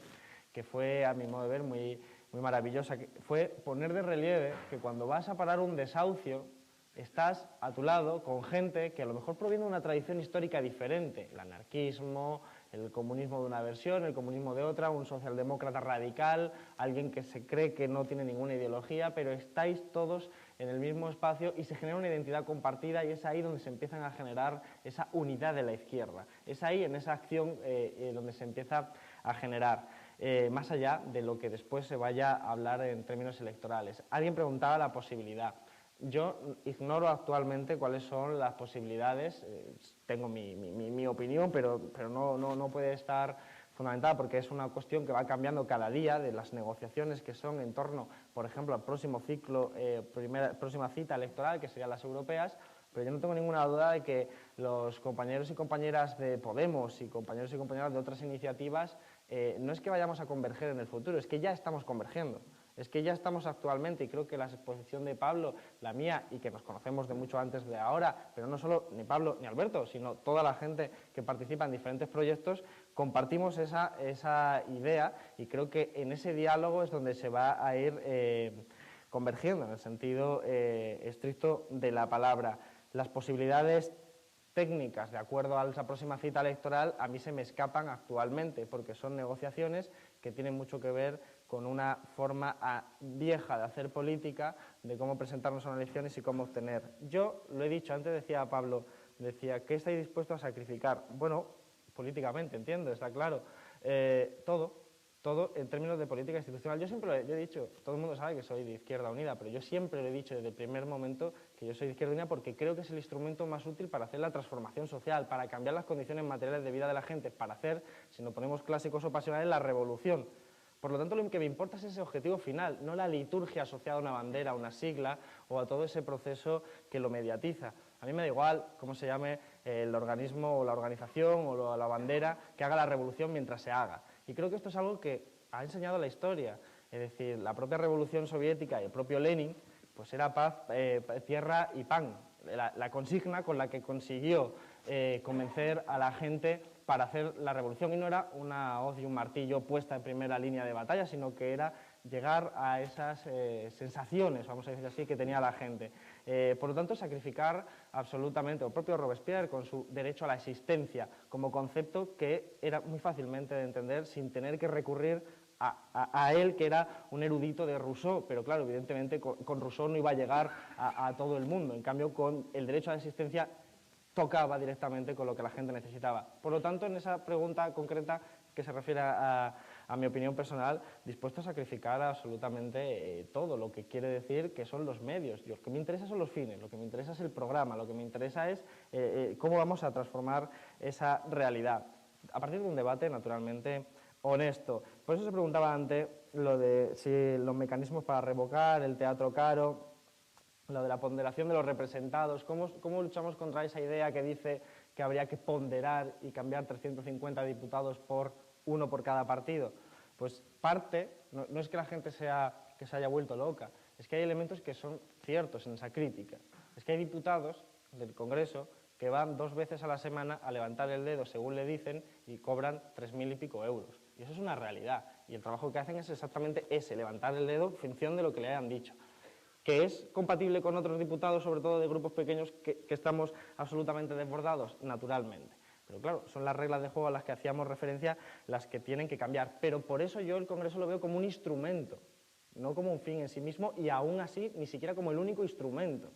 que fue, a mi modo de ver, muy maravillosa, fue poner de relieve que cuando vas a parar un desahucio, estás a tu lado con gente que a lo mejor proviene de una tradición histórica diferente, el anarquismo, el comunismo de una versión, el comunismo de otra, un socialdemócrata radical, alguien que se cree que no tiene ninguna ideología, pero estáis todos en el mismo espacio y se genera una identidad compartida, y es ahí donde se empiezan a generar esa unidad de la izquierda, es ahí en esa acción donde se empieza a generar. Más allá de lo que después se vaya a hablar en términos electorales. Alguien preguntaba la posibilidad. Yo ignoro actualmente cuáles son las posibilidades, tengo mi opinión, pero no puede estar fundamentada porque es una cuestión que va cambiando cada día de las negociaciones que son en torno, por ejemplo, al próximo ciclo, próxima cita electoral, que serían las europeas, pero yo no tengo ninguna duda de que los compañeros y compañeras de Podemos y compañeros y compañeras de otras iniciativas no es que vayamos a converger en el futuro, es que ya estamos convergiendo. Es que ya estamos actualmente, y creo que la exposición de Pablo, la mía, y que nos conocemos de mucho antes de ahora, pero no solo ni Pablo ni Alberto, sino toda la gente que participa en diferentes proyectos, compartimos esa idea, y creo que en ese diálogo es donde se va a ir convergiendo, en el sentido estricto de la palabra. Las posibilidades técnicas, de acuerdo a esa próxima cita electoral, a mí se me escapan actualmente, porque son negociaciones que tienen mucho que ver con una forma vieja de hacer política, de cómo presentarnos a unas elecciones y cómo obtener. Yo lo he dicho, antes decía Pablo, decía, ¿qué estáis dispuestos a sacrificar? Bueno, políticamente, entiendo, está claro, todo en términos de política institucional. Yo siempre lo he dicho, todo el mundo sabe que soy de Izquierda Unida, pero yo siempre lo he dicho desde el primer momento que yo soy de Izquierda Unida porque creo que es el instrumento más útil para hacer la transformación social, para cambiar las condiciones materiales de vida de la gente, para hacer, si nos ponemos clásicos o pasionales, la revolución. Por lo tanto, lo que me importa es ese objetivo final, no la liturgia asociada a una bandera, a una sigla o a todo ese proceso que lo mediatiza. A mí me da igual cómo se llame el organismo o la organización o la bandera que haga la revolución mientras se haga. Y creo que esto es algo que ha enseñado la historia. Es decir, la propia revolución soviética y el propio Lenin, pues era paz, tierra y pan. La consigna con la que consiguió convencer a la gente para hacer la revolución, y no era una hoz y un martillo puesta en primera línea de batalla, sino que era llegar a esas sensaciones, vamos a decir así, que tenía la gente. Por lo tanto, sacrificar absolutamente, el propio Robespierre con su derecho a la existencia como concepto que era muy fácilmente de entender sin tener que recurrir a él, que era un erudito de Rousseau, pero claro, evidentemente con Rousseau no iba a llegar a todo el mundo, en cambio con el derecho a la existencia tocaba directamente con lo que la gente necesitaba. Por lo tanto, en esa pregunta concreta que se refiere a mi opinión personal, dispuesto a sacrificar absolutamente todo, lo que quiere decir que son los medios. Lo que me interesa son los fines, lo que me interesa es el programa, lo que me interesa es cómo vamos a transformar esa realidad. A partir de un debate, naturalmente, honesto. Por eso se preguntaba antes los mecanismos para revocar, el teatro caro, lo de la ponderación de los representados, ¿cómo luchamos contra esa idea que dice que habría que ponderar y cambiar 350 diputados por uno por cada partido? Pues parte, no es que la gente se haya vuelto loca, es que hay elementos que son ciertos en esa crítica. Es que hay diputados del Congreso que van 2 veces a la semana a levantar el dedo, según le dicen, y cobran 3.000 y pico euros. Y eso es una realidad. Y el trabajo que hacen es exactamente ese, levantar el dedo en función de lo que le hayan dicho. ¿Que es compatible con otros diputados, sobre todo de grupos pequeños, que estamos absolutamente desbordados? Naturalmente. Pero claro, son las reglas de juego a las que hacíamos referencia las que tienen que cambiar. Pero por eso yo el Congreso lo veo como un instrumento, no como un fin en sí mismo, y aún así ni siquiera como el único instrumento.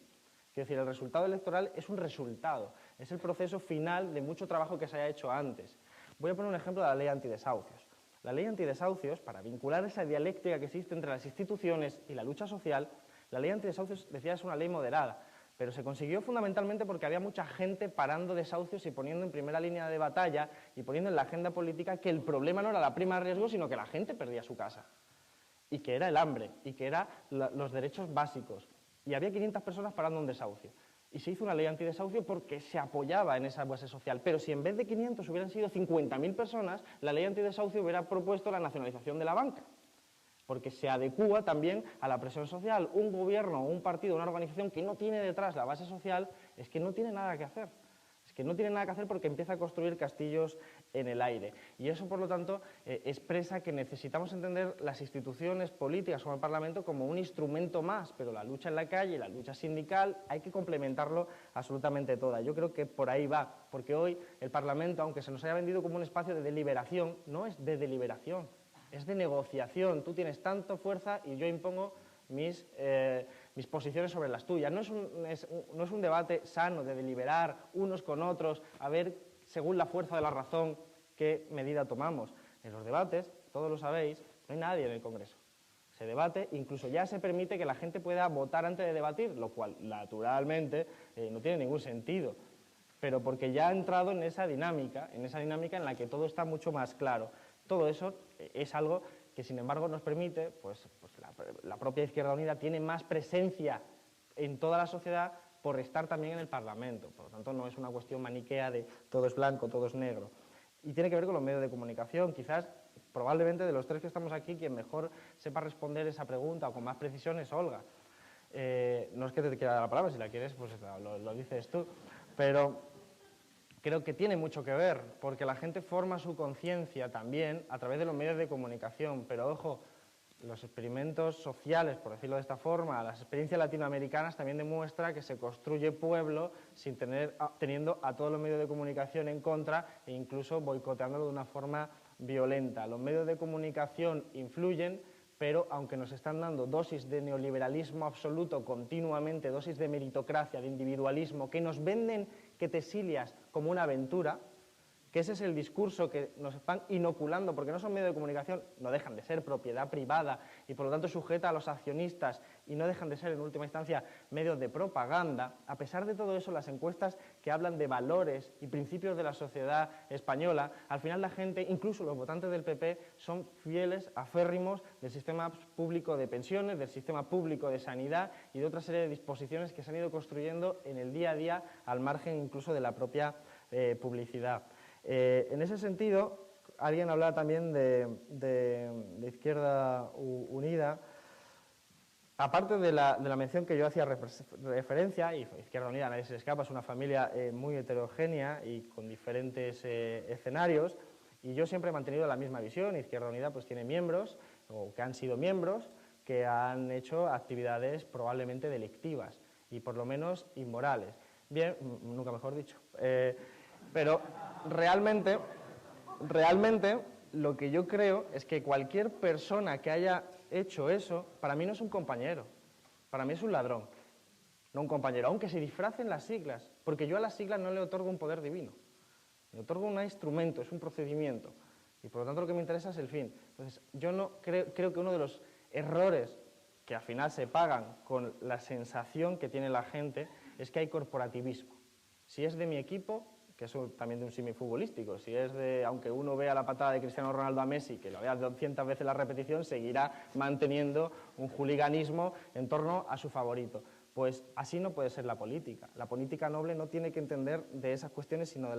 Es decir, el resultado electoral es un resultado, es el proceso final de mucho trabajo que se haya hecho antes. Voy a poner un ejemplo de la ley antidesahucios. La ley antidesahucios, para vincular esa dialéctica que existe entre las instituciones y la lucha social, la ley antidesahucios decía es una ley moderada, pero se consiguió fundamentalmente porque había mucha gente parando desahucios y poniendo en primera línea de batalla y poniendo en la agenda política que el problema no era la prima de riesgo, sino que la gente perdía su casa, y que era el hambre, y que eran los derechos básicos. Y había 500 personas parando un desahucio. Y se hizo una ley antidesahucio porque se apoyaba en esa base social. Pero si en vez de 500 hubieran sido 50.000 personas, la ley antidesahucio hubiera propuesto la nacionalización de la banca. Porque se adecúa también a la presión social. Un gobierno, un partido, una organización que no tiene detrás la base social, es que no tiene nada que hacer. Es que no tiene nada que hacer porque empieza a construir castillos en el aire. Y eso, por lo tanto, expresa que necesitamos entender las instituciones políticas como el Parlamento como un instrumento más, pero la lucha en la calle, la lucha sindical, hay que complementarlo absolutamente toda. Yo creo que por ahí va, porque hoy el Parlamento, aunque se nos haya vendido como un espacio de deliberación, no es de deliberación, es de negociación. Tú tienes tanta fuerza y yo impongo mis posiciones sobre las tuyas. No es un debate sano de deliberar unos con otros, a ver, según la fuerza de la razón, qué medida tomamos. En los debates, todos lo sabéis, no hay nadie en el Congreso. Se debate, incluso ya se permite que la gente pueda votar antes de debatir, lo cual, naturalmente, no tiene ningún sentido. Pero porque ya ha entrado en esa dinámica en la que todo está mucho más claro. Todo eso es algo que, sin embargo, nos permite, pues la propia Izquierda Unida tiene más presencia en toda la sociedad por estar también en el Parlamento. Por lo tanto, no es una cuestión maniquea de todo es blanco, todo es negro. Y tiene que ver con los medios de comunicación. Quizás, probablemente, de los tres que estamos aquí, quien mejor sepa responder esa pregunta o con más precisión es Olga. No es que te quiera dar la palabra, si la quieres, pues lo dices tú. Pero creo que tiene mucho que ver, porque la gente forma su conciencia también a través de los medios de comunicación. Pero, ojo, los experimentos sociales, por decirlo de esta forma, las experiencias latinoamericanas también demuestran que se construye pueblo teniendo a todos los medios de comunicación en contra e incluso boicoteándolo de una forma violenta. Los medios de comunicación influyen, pero aunque nos están dando dosis de neoliberalismo absoluto continuamente, dosis de meritocracia, de individualismo, que nos venden que te exilias como una aventura, que ese es el discurso que nos están inoculando, porque no son medios de comunicación, no dejan de ser propiedad privada y por lo tanto sujeta a los accionistas y no dejan de ser en última instancia medios de propaganda. A pesar de todo eso, las encuestas que hablan de valores y principios de la sociedad española, al final la gente, incluso los votantes del PP, son fieles, aférrimos del sistema público de pensiones, del sistema público de sanidad y de otra serie de disposiciones que se han ido construyendo en el día a día al margen incluso de la propia publicidad. En ese sentido, alguien hablaba también de Izquierda Unida. Aparte de la mención que yo hacía referencia, y Izquierda Unida, nadie se le escapa, es una familia muy heterogénea y con diferentes escenarios, y yo siempre he mantenido la misma visión. Izquierda Unida pues tiene miembros, o que han sido miembros, que han hecho actividades probablemente delictivas y por lo menos inmorales. Bien, nunca mejor dicho. Pero realmente lo que yo creo es que cualquier persona que haya hecho eso, para mí no es un compañero, para mí es un ladrón, no un compañero, aunque se disfracen las siglas, porque yo a las siglas no le otorgo un poder divino, le otorgo un instrumento, es un procedimiento, y por lo tanto lo que me interesa es el fin. Entonces, yo no creo que uno de los errores que al final se pagan con la sensación que tiene la gente es que hay corporativismo. Si es de mi equipo, que es también de un símil futbolístico. Si es de, aunque uno vea la patada de Cristiano Ronaldo a Messi, que lo vea 200 veces la repetición, seguirá manteniendo un juliganismo en torno a su favorito. Pues así no puede ser la política. La política noble no tiene que entender de esas cuestiones, sino de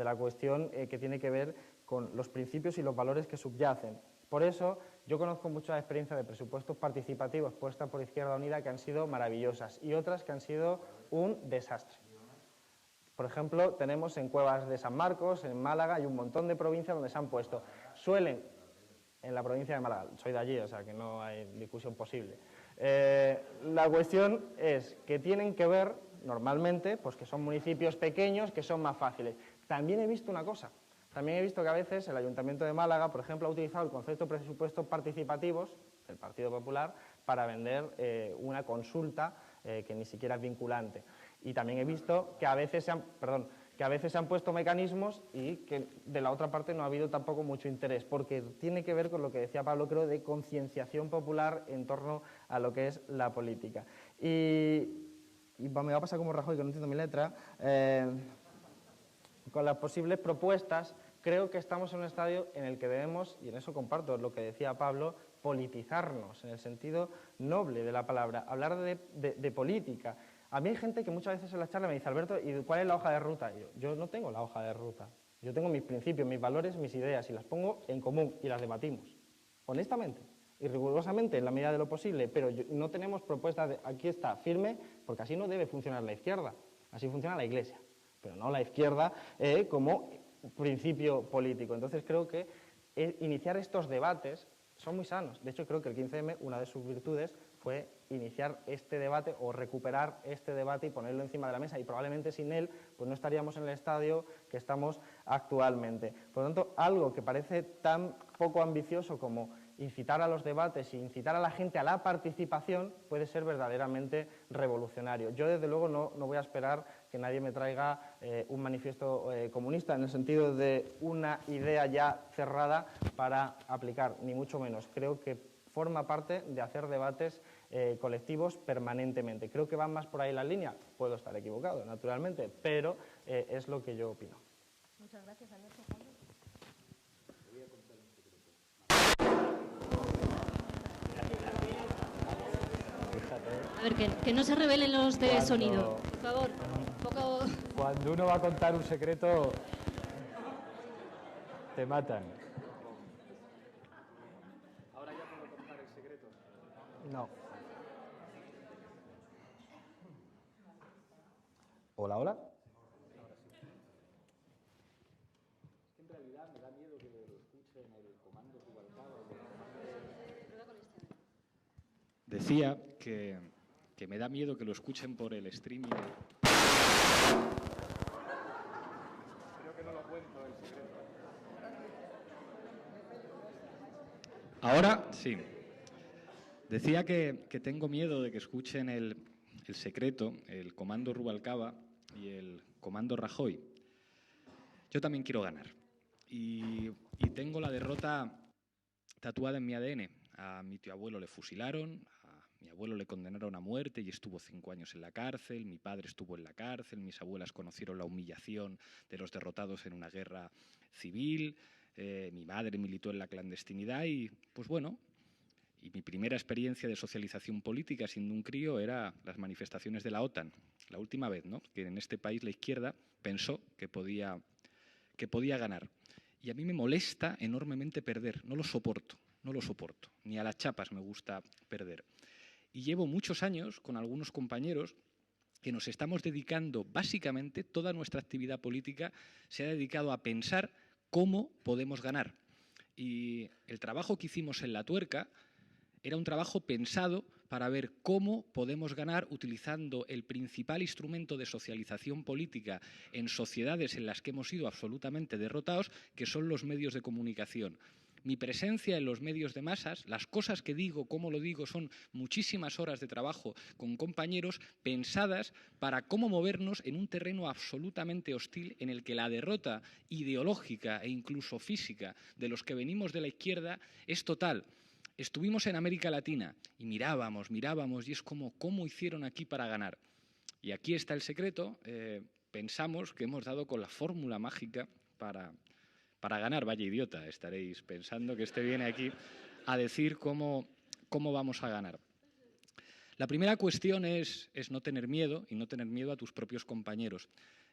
la cuestión que tiene que ver con los principios y los valores que subyacen. Por eso, yo conozco muchas experiencias de presupuestos participativos puestas por Izquierda Unida que han sido maravillosas y otras que han sido un desastre. Por ejemplo, tenemos en Cuevas de San Marcos, en Málaga, hay un montón de provincias donde se han puesto. Suelen, en la provincia de Málaga, soy de allí, o sea que no hay discusión posible. La cuestión es que tienen que ver, normalmente, pues que son municipios pequeños, que son más fáciles. También he visto una cosa, también he visto que a veces el Ayuntamiento de Málaga, por ejemplo, ha utilizado el concepto de presupuestos participativos del Partido Popular para vender una consulta que ni siquiera es vinculante. Y también he visto que a veces se han puesto mecanismos y que de la otra parte no ha habido tampoco mucho interés, porque tiene que ver con lo que decía Pablo, creo, de concienciación popular en torno a lo que es la política. Y me va a pasar como Rajoy, que no entiendo mi letra, con las posibles propuestas, creo que estamos en un estadio en el que debemos, y en eso comparto lo que decía Pablo, politizarnos, en el sentido noble de la palabra, hablar de política. A mí hay gente que muchas veces en la charla me dice, Alberto, ¿y cuál es la hoja de ruta? Yo no tengo la hoja de ruta. Yo tengo mis principios, mis valores, mis ideas, y las pongo en común y las debatimos. Honestamente y rigurosamente, en la medida de lo posible, pero no tenemos propuestas de aquí está, firme, porque así no debe funcionar la izquierda. Así funciona la Iglesia, pero no la izquierda como principio político. Entonces creo que iniciar estos debates son muy sanos. De hecho, creo que el 15M, una de sus virtudes fue iniciar este debate o recuperar este debate y ponerlo encima de la mesa, y probablemente sin él pues no estaríamos en el estadio que estamos actualmente. Por lo tanto, algo que parece tan poco ambicioso como incitar a los debates e incitar a la gente a la participación puede ser verdaderamente revolucionario. Yo, desde luego, no voy a esperar que nadie me traiga un manifiesto comunista en el sentido de una idea ya cerrada para aplicar, ni mucho menos. Creo que forma parte de hacer debates colectivos permanentemente. Creo que van más por ahí las líneas. Puedo estar equivocado, naturalmente, pero es lo que yo opino. Muchas gracias, Alberto. A ver, que no se revelen los de sonido, por favor. Un poco... Cuando uno va a contar un secreto, te matan. ¿Ahora ya puedo contar el secreto? No. Hola, hola. Es que en realidad me da miedo que lo escuchen el comando Rubalcaba. Decía que me da miedo que lo escuchen por el streaming. Creo que no lo cuento el secreto. Ahora sí. Decía que tengo miedo de que escuchen el secreto, el comando Rubalcaba y el comando Rajoy. Yo también quiero ganar. Y tengo la derrota tatuada en mi ADN. A mi tío abuelo le fusilaron, a mi abuelo le condenaron a muerte y estuvo 5 años en la cárcel, mi padre estuvo en la cárcel, mis abuelas conocieron la humillación de los derrotados en una guerra civil, mi madre militó en la clandestinidad y, pues bueno, y mi primera experiencia de socialización política siendo un crío era las manifestaciones de la OTAN. La última vez, ¿no?, que en este país la izquierda pensó que podía ganar. Y a mí me molesta enormemente perder, no lo soporto, ni a las chapas me gusta perder. Y llevo muchos años con algunos compañeros que nos estamos dedicando, básicamente, toda nuestra actividad política se ha dedicado a pensar cómo podemos ganar. Y el trabajo que hicimos en La Tuerca era un trabajo pensado para ver cómo podemos ganar utilizando el principal instrumento de socialización política en sociedades en las que hemos sido absolutamente derrotados, que son los medios de comunicación. Mi presencia en los medios de masas, las cosas que digo, cómo lo digo, son muchísimas horas de trabajo con compañeros pensadas para cómo movernos en un terreno absolutamente hostil en el que la derrota ideológica e incluso física de los que venimos de la izquierda es total. Estuvimos en América Latina y mirábamos y es como, ¿cómo hicieron aquí para ganar? Y aquí está el secreto. pensamos que hemos dado con la fórmula mágica para ganar. Vaya idiota, estaréis pensando que este viene aquí a decir cómo vamos a ganar. La primera cuestión es no tener miedo, y no tener miedo a tus propios compañeros.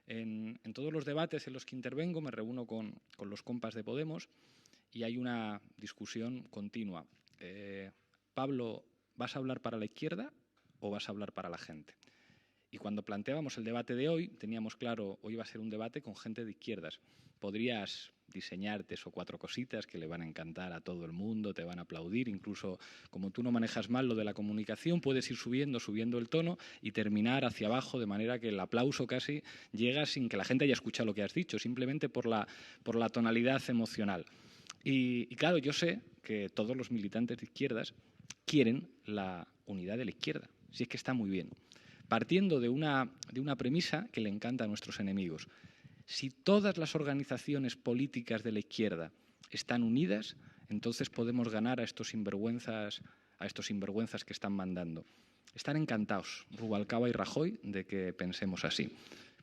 En todos los debates en los que intervengo me reúno con los compas de Podemos y hay una discusión continua. Pablo, ¿vas a hablar para la izquierda o vas a hablar para la gente? Y cuando planteábamos el debate de hoy, teníamos claro, hoy va a ser un debate con gente de izquierdas. Podrías diseñar 3 o 4 cositas que le van a encantar a todo el mundo, te van a aplaudir, incluso como tú no manejas mal lo de la comunicación, puedes ir subiendo el tono y terminar hacia abajo, de manera que el aplauso casi llega sin que la gente haya escuchado lo que has dicho, simplemente por la tonalidad emocional. Y claro, yo sé que todos los militantes de izquierdas quieren la unidad de la izquierda, si es que está muy bien, partiendo de una premisa que le encanta a nuestros enemigos. Si todas las organizaciones políticas de la izquierda están unidas, entonces podemos ganar a estos sinvergüenzas que están mandando. Están encantados Rubalcaba y Rajoy de que pensemos así,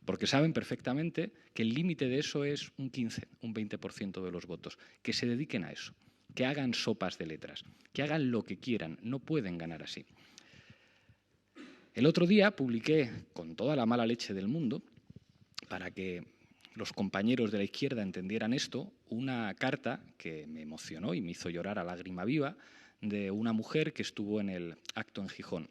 porque saben perfectamente que el límite de eso es un 15, un 20% de los votos. Que se dediquen a eso, que hagan sopas de letras, que hagan lo que quieran, no pueden ganar así. El otro día publiqué, con toda la mala leche del mundo, para que los compañeros de la izquierda entendieran esto, una carta que me emocionó y me hizo llorar a lágrima viva, de una mujer que estuvo en el acto en Gijón.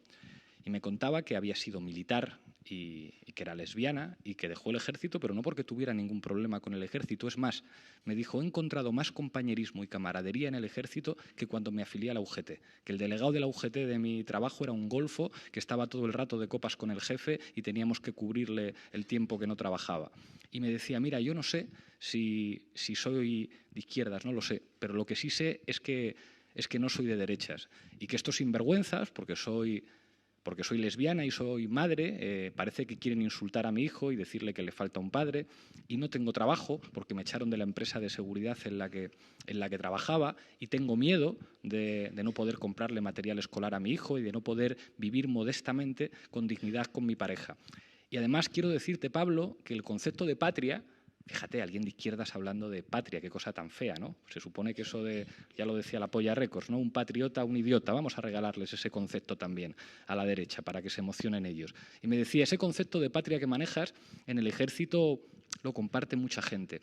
Y me contaba que había sido militar y que era lesbiana y que dejó el ejército, pero no porque tuviera ningún problema con el ejército. Es más, me dijo, he encontrado más compañerismo y camaradería en el ejército que cuando me afilié a la UGT. Que el delegado de la UGT de mi trabajo era un golfo que estaba todo el rato de copas con el jefe y teníamos que cubrirle el tiempo que no trabajaba. Y me decía, mira, yo no sé si soy de izquierdas, no lo sé, pero lo que sí sé es que no soy de derechas y que estos sinvergüenzas, porque soy lesbiana y soy madre, parece que quieren insultar a mi hijo y decirle que le falta un padre, y no tengo trabajo porque me echaron de la empresa de seguridad en la que trabajaba, y tengo miedo de no poder comprarle material escolar a mi hijo y de no poder vivir modestamente con dignidad con mi pareja. Y además quiero decirte, Pablo, que el concepto de patria, fíjate, alguien de izquierdas hablando de patria, qué cosa tan fea, ¿no? Se supone que eso de, ya lo decía la Polla Records, ¿no? Un patriota, un idiota, vamos a regalarles ese concepto también a la derecha para que se emocionen ellos. Y me decía, ese concepto de patria que manejas en el ejército lo comparte mucha gente.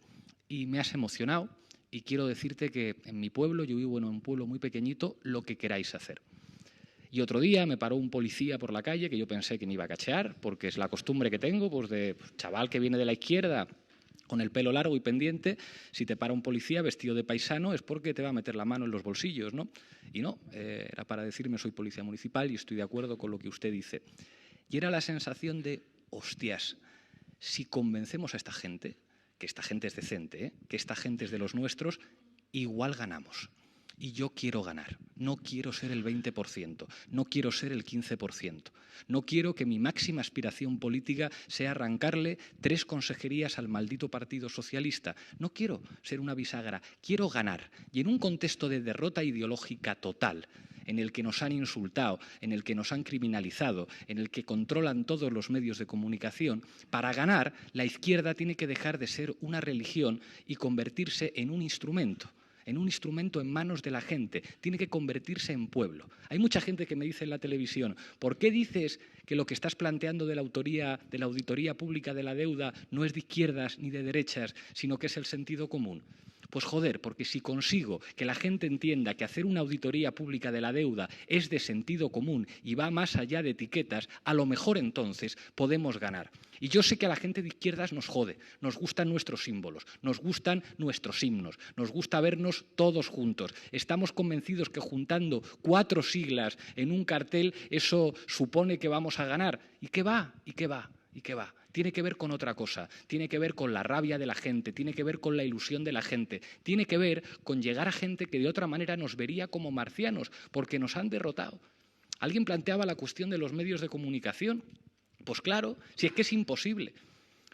Y me has emocionado y quiero decirte que en mi pueblo, yo vivo en un pueblo muy pequeñito, lo que queráis hacer. Y otro día me paró un policía por la calle que yo pensé que me iba a cachear, porque es la costumbre que tengo, pues de chaval que viene de la izquierda, con el pelo largo y pendiente, si te para un policía vestido de paisano es porque te va a meter la mano en los bolsillos, ¿no? Y no, era para decirme soy policía municipal y estoy de acuerdo con lo que usted dice. Y era la sensación de, hostias, si convencemos a esta gente, que esta gente es decente, que esta gente es de los nuestros, igual ganamos. Y yo quiero ganar, no quiero ser el 20%, no quiero ser el 15%. No quiero que mi máxima aspiración política sea arrancarle 3 consejerías al maldito Partido Socialista. No quiero ser una bisagra, quiero ganar. Y en un contexto de derrota ideológica total, en el que nos han insultado, en el que nos han criminalizado, en el que controlan todos los medios de comunicación, para ganar, la izquierda tiene que dejar de ser una religión y convertirse en un instrumento en manos de la gente, tiene que convertirse en pueblo. Hay mucha gente que me dice en la televisión, ¿por qué dices que lo que estás planteando de la auditoría pública de la deuda no es de izquierdas ni de derechas, sino que es el sentido común? Pues joder, porque si consigo que la gente entienda que hacer una auditoría pública de la deuda es de sentido común y va más allá de etiquetas, a lo mejor entonces podemos ganar. Y yo sé que a la gente de izquierdas nos jode, nos gustan nuestros símbolos, nos gustan nuestros himnos, nos gusta vernos todos juntos. Estamos convencidos que juntando 4 siglas en un cartel eso supone que vamos a ganar. ¿Y qué va? ¿Y qué va? ¿Y qué va? Tiene que ver con otra cosa, tiene que ver con la rabia de la gente, tiene que ver con la ilusión de la gente, tiene que ver con llegar a gente que de otra manera nos vería como marcianos, porque nos han derrotado. Alguien planteaba la cuestión de los medios de comunicación. Pues claro, si es que es imposible.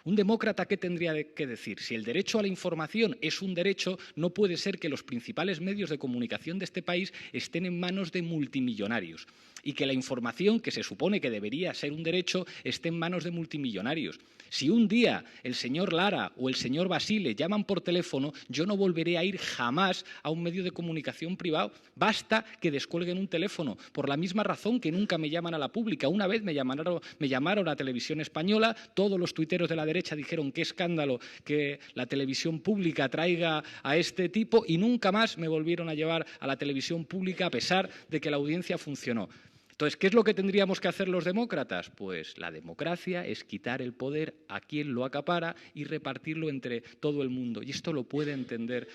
¿Un demócrata qué tendría que decir? Si el derecho a la información es un derecho, no puede ser que los principales medios de comunicación de este país estén en manos de multimillonarios y que la información, que se supone que debería ser un derecho, esté en manos de multimillonarios. Si un día el señor Lara o el señor Basile llaman por teléfono, yo no volveré a ir jamás a un medio de comunicación privado. Basta que descuelguen un teléfono, por la misma razón que nunca me llaman a la pública. Una vez me llamaron a Televisión Española, todos los tuiteros de la derecha dijeron qué escándalo que la televisión pública traiga a este tipo y nunca más me volvieron a llevar a la televisión pública a pesar de que la audiencia funcionó. Entonces, ¿qué es lo que tendríamos que hacer los demócratas? Pues la democracia es quitar el poder a quien lo acapara y repartirlo entre todo el mundo. Y esto lo puede entender,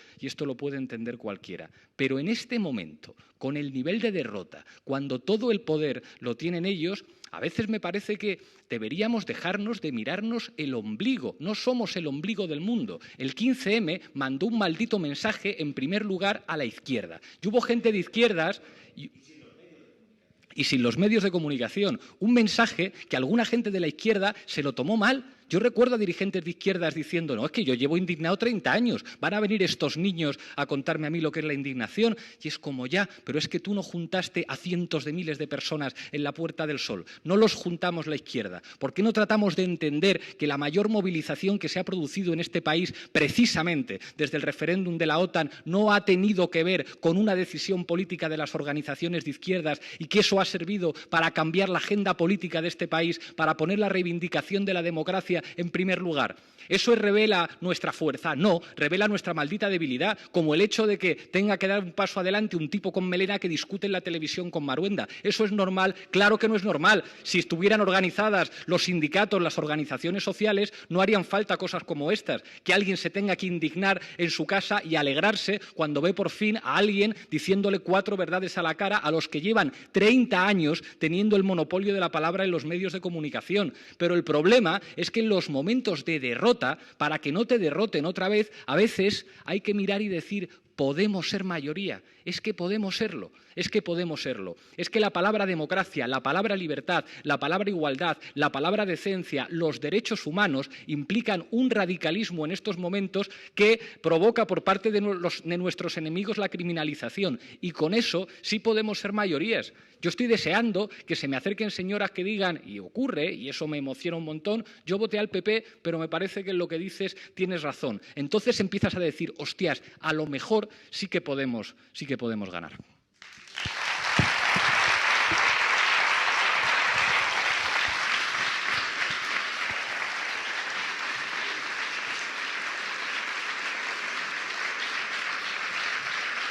cualquiera. Pero en este momento, con el nivel de derrota, cuando todo el poder lo tienen ellos, a veces me parece que deberíamos dejarnos de mirarnos el ombligo. No somos el ombligo del mundo. El 15M mandó un maldito mensaje, en primer lugar, a la izquierda. Y hubo gente de izquierdas y sin los medios de comunicación, un mensaje que alguna gente de la izquierda se lo tomó mal. Yo recuerdo a dirigentes de izquierdas diciendo, no, es que yo llevo indignado 30 años, van a venir estos niños a contarme a mí lo que es la indignación. Y es como ya, pero es que tú no juntaste a cientos de miles de personas en la Puerta del Sol, no los juntamos la izquierda. ¿Por qué no tratamos de entender que la mayor movilización que se ha producido en este país, precisamente desde el referéndum de la OTAN, no ha tenido que ver con una decisión política de las organizaciones de izquierdas y que eso ha servido para cambiar la agenda política de este país, para poner la reivindicación de la democracia en primer lugar? ¿Eso revela nuestra fuerza? No, revela nuestra maldita debilidad, como el hecho de que tenga que dar un paso adelante un tipo con melena que discute en la televisión con Maruenda. ¿Eso es normal? Claro que no es normal. Si estuvieran organizadas los sindicatos, las organizaciones sociales, no harían falta cosas como estas, que alguien se tenga que indignar en su casa y alegrarse cuando ve por fin a alguien diciéndole 4 verdades a la cara a los que llevan 30 años teniendo el monopolio de la palabra en los medios de comunicación. Pero el problema es que en los momentos de derrota, para que no te derroten otra vez, a veces hay que mirar y decir, podemos ser mayoría, es que podemos serlo, es que la palabra democracia, la palabra libertad, la palabra igualdad, la palabra decencia, los derechos humanos implican un radicalismo en estos momentos que provoca por parte de nuestros enemigos la criminalización, y con eso sí podemos ser mayorías. Yo estoy deseando que se me acerquen señoras que digan, y ocurre, y eso me emociona un montón, yo voté al PP, pero me parece que en lo que dices tienes razón. Entonces empiezas a decir, hostias, a lo mejor sí que podemos ganar.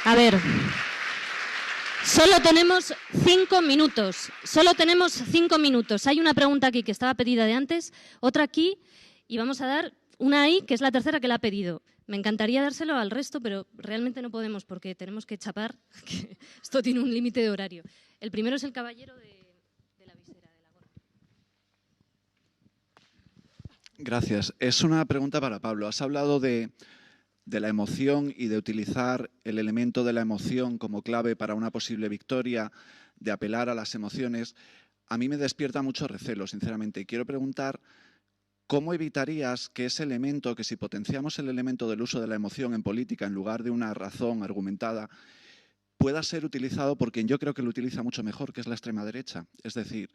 A ver, solo tenemos 5 minutos. Hay una pregunta aquí que estaba pedida de antes, otra aquí, y vamos a dar una ahí, que es la tercera que la ha pedido. Me encantaría dárselo al resto, pero realmente no podemos porque tenemos que chapar, que esto tiene un límite de horario. El primero es el caballero de la visera, de la gorra. Gracias. Es una pregunta para Pablo. Has hablado de la emoción y de utilizar el elemento de la emoción como clave para una posible victoria, de apelar a las emociones. A mí me despierta mucho recelo, sinceramente. Y quiero preguntar, ¿cómo evitarías que ese elemento, que si potenciamos el elemento del uso de la emoción en política en lugar de una razón argumentada, pueda ser utilizado por quien yo creo que lo utiliza mucho mejor, que es la extrema derecha? Es decir,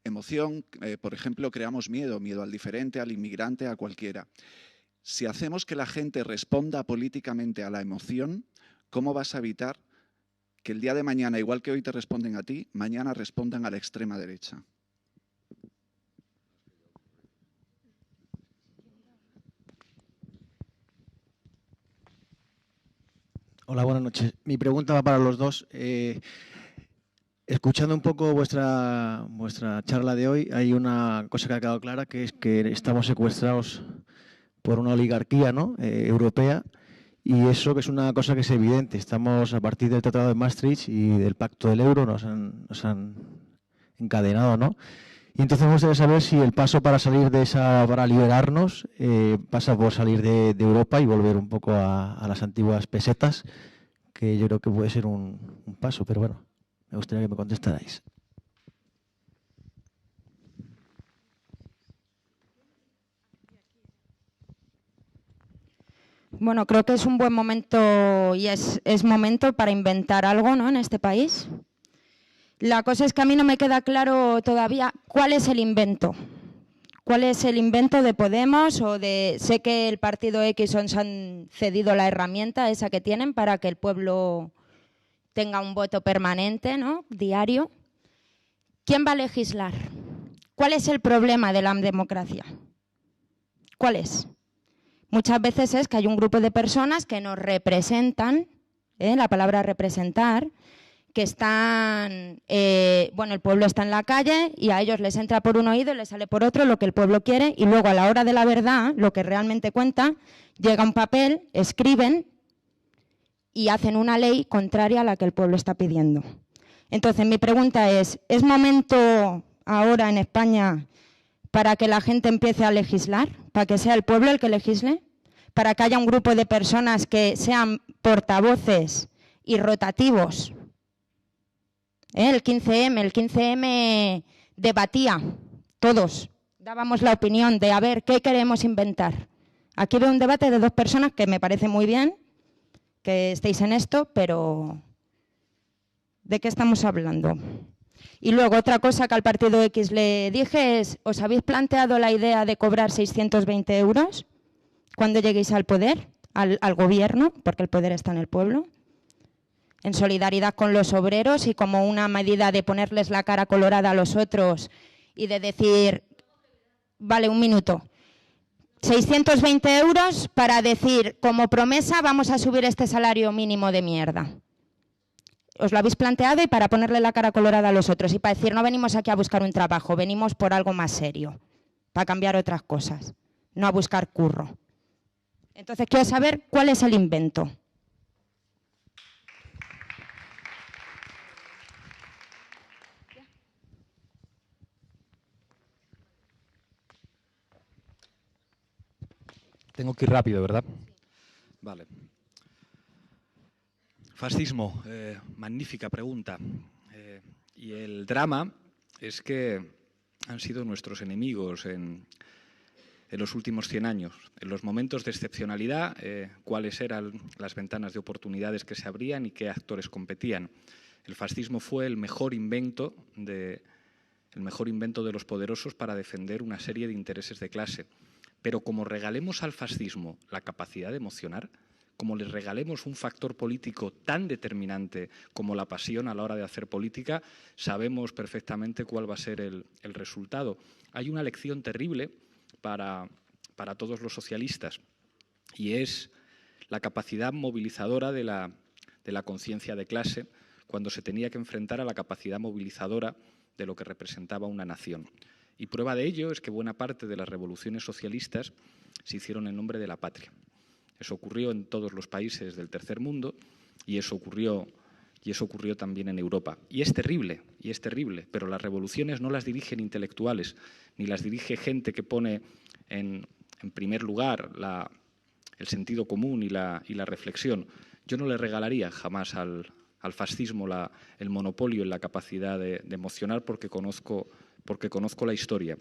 emoción, por ejemplo, creamos miedo al diferente, al inmigrante, a cualquiera. Si hacemos que la gente responda políticamente a la emoción, ¿cómo vas a evitar que el día de mañana, igual que hoy te responden a ti, mañana respondan a la extrema derecha? Hola, buenas noches. Mi pregunta va para los dos. Escuchando un poco vuestra charla de hoy, hay una cosa que ha quedado clara, que es que estamos secuestrados por una oligarquía, ¿no?, europea, y eso que es una cosa que es evidente. Estamos, a partir del Tratado de Maastricht y del Pacto del Euro, nos han encadenado, ¿no? Y entonces me gustaría saber si el paso para salir de esa, para liberarnos, pasa por salir de Europa y volver un poco a las antiguas pesetas, que yo creo que puede ser un paso, pero bueno, me gustaría que me contestarais. Bueno, creo que es un buen momento y es momento para inventar algo, ¿no?, en este país. La cosa es que a mí no me queda claro todavía cuál es el invento. ¿Cuál es el invento de Podemos o de...? Sé que el partido X os han cedido la herramienta esa que tienen para que el pueblo tenga un voto permanente, ¿no?, diario. ¿Quién va a legislar? ¿Cuál es el problema de la democracia? ¿Cuál es? Muchas veces es que hay un grupo de personas que nos representan, la palabra representar, que están, bueno, el pueblo está en la calle y a ellos les entra por un oído y les sale por otro lo que el pueblo quiere, y luego a la hora de la verdad, lo que realmente cuenta, llega un papel, escriben y hacen una ley contraria a la que el pueblo está pidiendo. Entonces, mi pregunta ¿es momento ahora en España para que la gente empiece a legislar, para que sea el pueblo el que legisle, para que haya un grupo de personas que sean portavoces y rotativos? El 15M debatía, todos dábamos la opinión de a ver qué queremos inventar. Aquí veo un debate de dos personas que me parece muy bien que estéis en esto, pero ¿de qué estamos hablando? Y luego otra cosa que al partido X le dije es, ¿os habéis planteado la idea de cobrar 620 euros cuando lleguéis al poder, al gobierno, porque el poder está en el pueblo? En solidaridad con los obreros y como una medida de ponerles la cara colorada a los otros y de decir, vale, un minuto, 620 euros para decir, como promesa vamos a subir este salario mínimo de mierda. Os lo habéis planteado y para ponerle la cara colorada a los otros y para decir, no venimos aquí a buscar un trabajo, venimos por algo más serio, para cambiar otras cosas, no a buscar curro. Entonces quiero saber cuál es el invento. Tengo que ir rápido, ¿verdad? Vale. Fascismo, magnífica pregunta. Y el drama es que han sido nuestros enemigos en los últimos 100 años. En los momentos de excepcionalidad, cuáles eran las ventanas de oportunidades que se abrían y qué actores competían. El fascismo fue el mejor invento de los poderosos para defender una serie de intereses de clase. Pero como regalemos al fascismo la capacidad de emocionar, como les regalemos un factor político tan determinante como la pasión a la hora de hacer política, sabemos perfectamente cuál va a ser el resultado. Hay una lección terrible para todos los socialistas y es la capacidad movilizadora de la conciencia de clase cuando se tenía que enfrentar a la capacidad movilizadora de lo que representaba una nación. Y prueba de ello es que buena parte de las revoluciones socialistas se hicieron en nombre de la patria. Eso ocurrió en todos los países del tercer mundo y eso ocurrió también en Europa. Y es terrible, pero las revoluciones no las dirigen intelectuales, ni las dirige gente que pone en primer lugar el sentido común y la reflexión. Yo no le regalaría jamás al fascismo el monopolio en la capacidad de emocionar porque conozco la historia.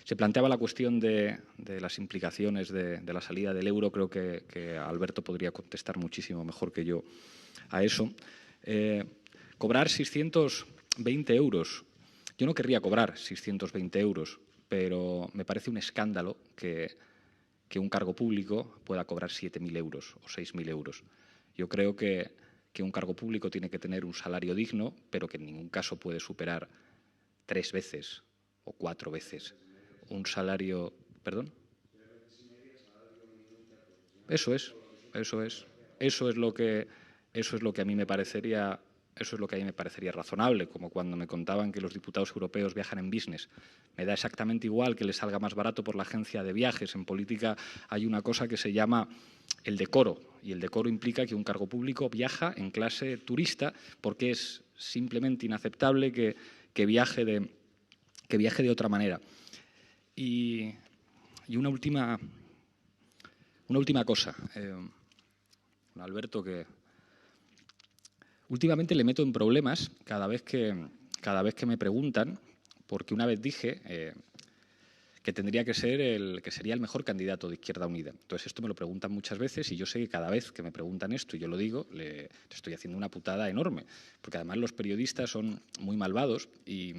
Se planteaba la cuestión de las implicaciones de la salida del euro. Creo que Alberto podría contestar muchísimo mejor que yo a eso. Cobrar 620 euros. Yo no querría cobrar 620 euros, pero me parece un escándalo que un cargo público pueda cobrar 7.000 euros o 6.000 euros. Yo creo que un cargo público tiene que tener un salario digno, pero que en ningún caso puede superar 3 veces o 4 veces un salario... ¿Perdón? Eso es lo que a mí me parecería razonable, como cuando me contaban que los diputados europeos viajan en business. Me da exactamente igual que les salga más barato por la agencia de viajes. En política hay una cosa que se llama el decoro, y el decoro implica que un cargo público viaja en clase turista porque es simplemente inaceptable que viaje de otra manera. Y una última cosa, Alberto, que últimamente le meto en problemas cada vez que me preguntan, porque una vez dije que tendría que ser que sería el mejor candidato de Izquierda Unida. Entonces, esto me lo preguntan muchas veces y yo sé que cada vez que me preguntan esto y yo lo digo, le estoy haciendo una putada enorme, porque además los periodistas son muy malvados y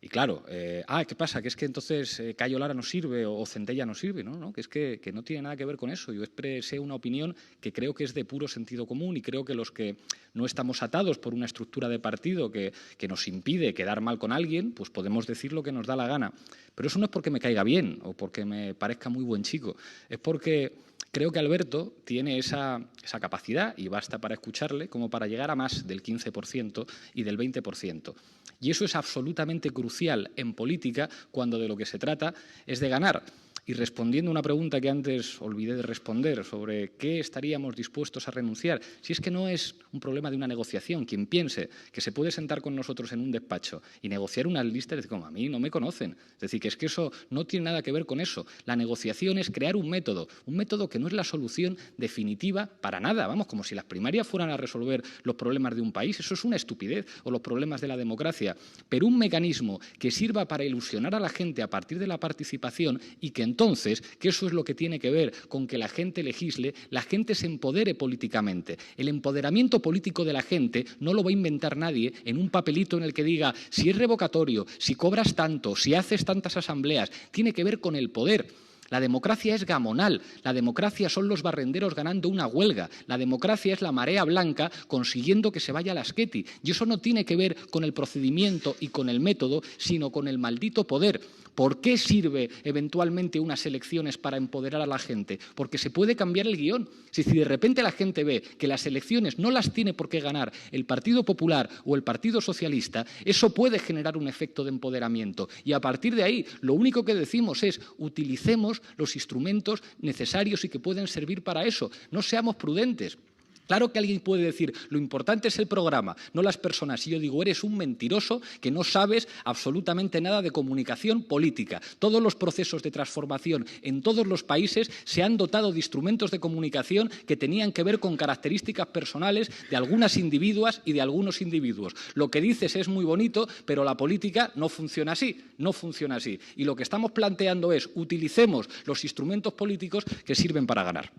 claro, ¿qué pasa? Que es que entonces Cayo Lara no sirve o Centella no sirve, ¿no? Que es que no tiene nada que ver con eso. Yo expresé una opinión que creo que es de puro sentido común y creo que los que no estamos atados por una estructura de partido que nos impide quedar mal con alguien, pues podemos decir lo que nos da la gana. Pero eso no es porque me caiga bien o porque me parezca muy buen chico, es porque creo que Alberto tiene esa capacidad, y basta para escucharle, como para llegar a más del 15% y del 20%. Y eso es absolutamente crucial en política cuando de lo que se trata es de ganar. Y respondiendo a una pregunta que antes olvidé de responder sobre qué estaríamos dispuestos a renunciar, si es que no es un problema de una negociación, quien piense que se puede sentar con nosotros en un despacho y negociar unas listas, es decir, como a mí no me conocen. Es decir, que es que eso no tiene nada que ver con eso. La negociación es crear un método que no es la solución definitiva para nada. Vamos, como si las primarias fueran a resolver los problemas de un país. Eso es una estupidez, o los problemas de la democracia. Pero un mecanismo que sirva para ilusionar a la gente a partir de la participación y que entonces, que eso es lo que tiene que ver con que la gente legisle, la gente se empodere políticamente. El empoderamiento político de la gente no lo va a inventar nadie en un papelito en el que diga si es revocatorio, si cobras tanto, si haces tantas asambleas. Tiene que ver con el poder. La democracia es gamonal, la democracia son los barrenderos ganando una huelga, la democracia es la marea blanca consiguiendo que se vaya la Asqueti. Y eso no tiene que ver con el procedimiento y con el método, sino con el maldito poder. ¿Por qué sirve eventualmente unas elecciones para empoderar a la gente? Porque se puede cambiar el guión. Si de repente la gente ve que las elecciones no las tiene por qué ganar el Partido Popular o el Partido Socialista, eso puede generar un efecto de empoderamiento. Y a partir de ahí, lo único que decimos es utilicemos los instrumentos necesarios y que pueden servir para eso. No seamos prudentes. Claro que alguien puede decir, lo importante es el programa, no las personas. Y yo digo, eres un mentiroso que no sabes absolutamente nada de comunicación política. Todos los procesos de transformación en todos los países se han dotado de instrumentos de comunicación que tenían que ver con características personales de algunas individuas y de algunos individuos. Lo que dices es muy bonito, pero la política no funciona así, no funciona así. Y lo que estamos planteando es, utilicemos los instrumentos políticos que sirven para ganar.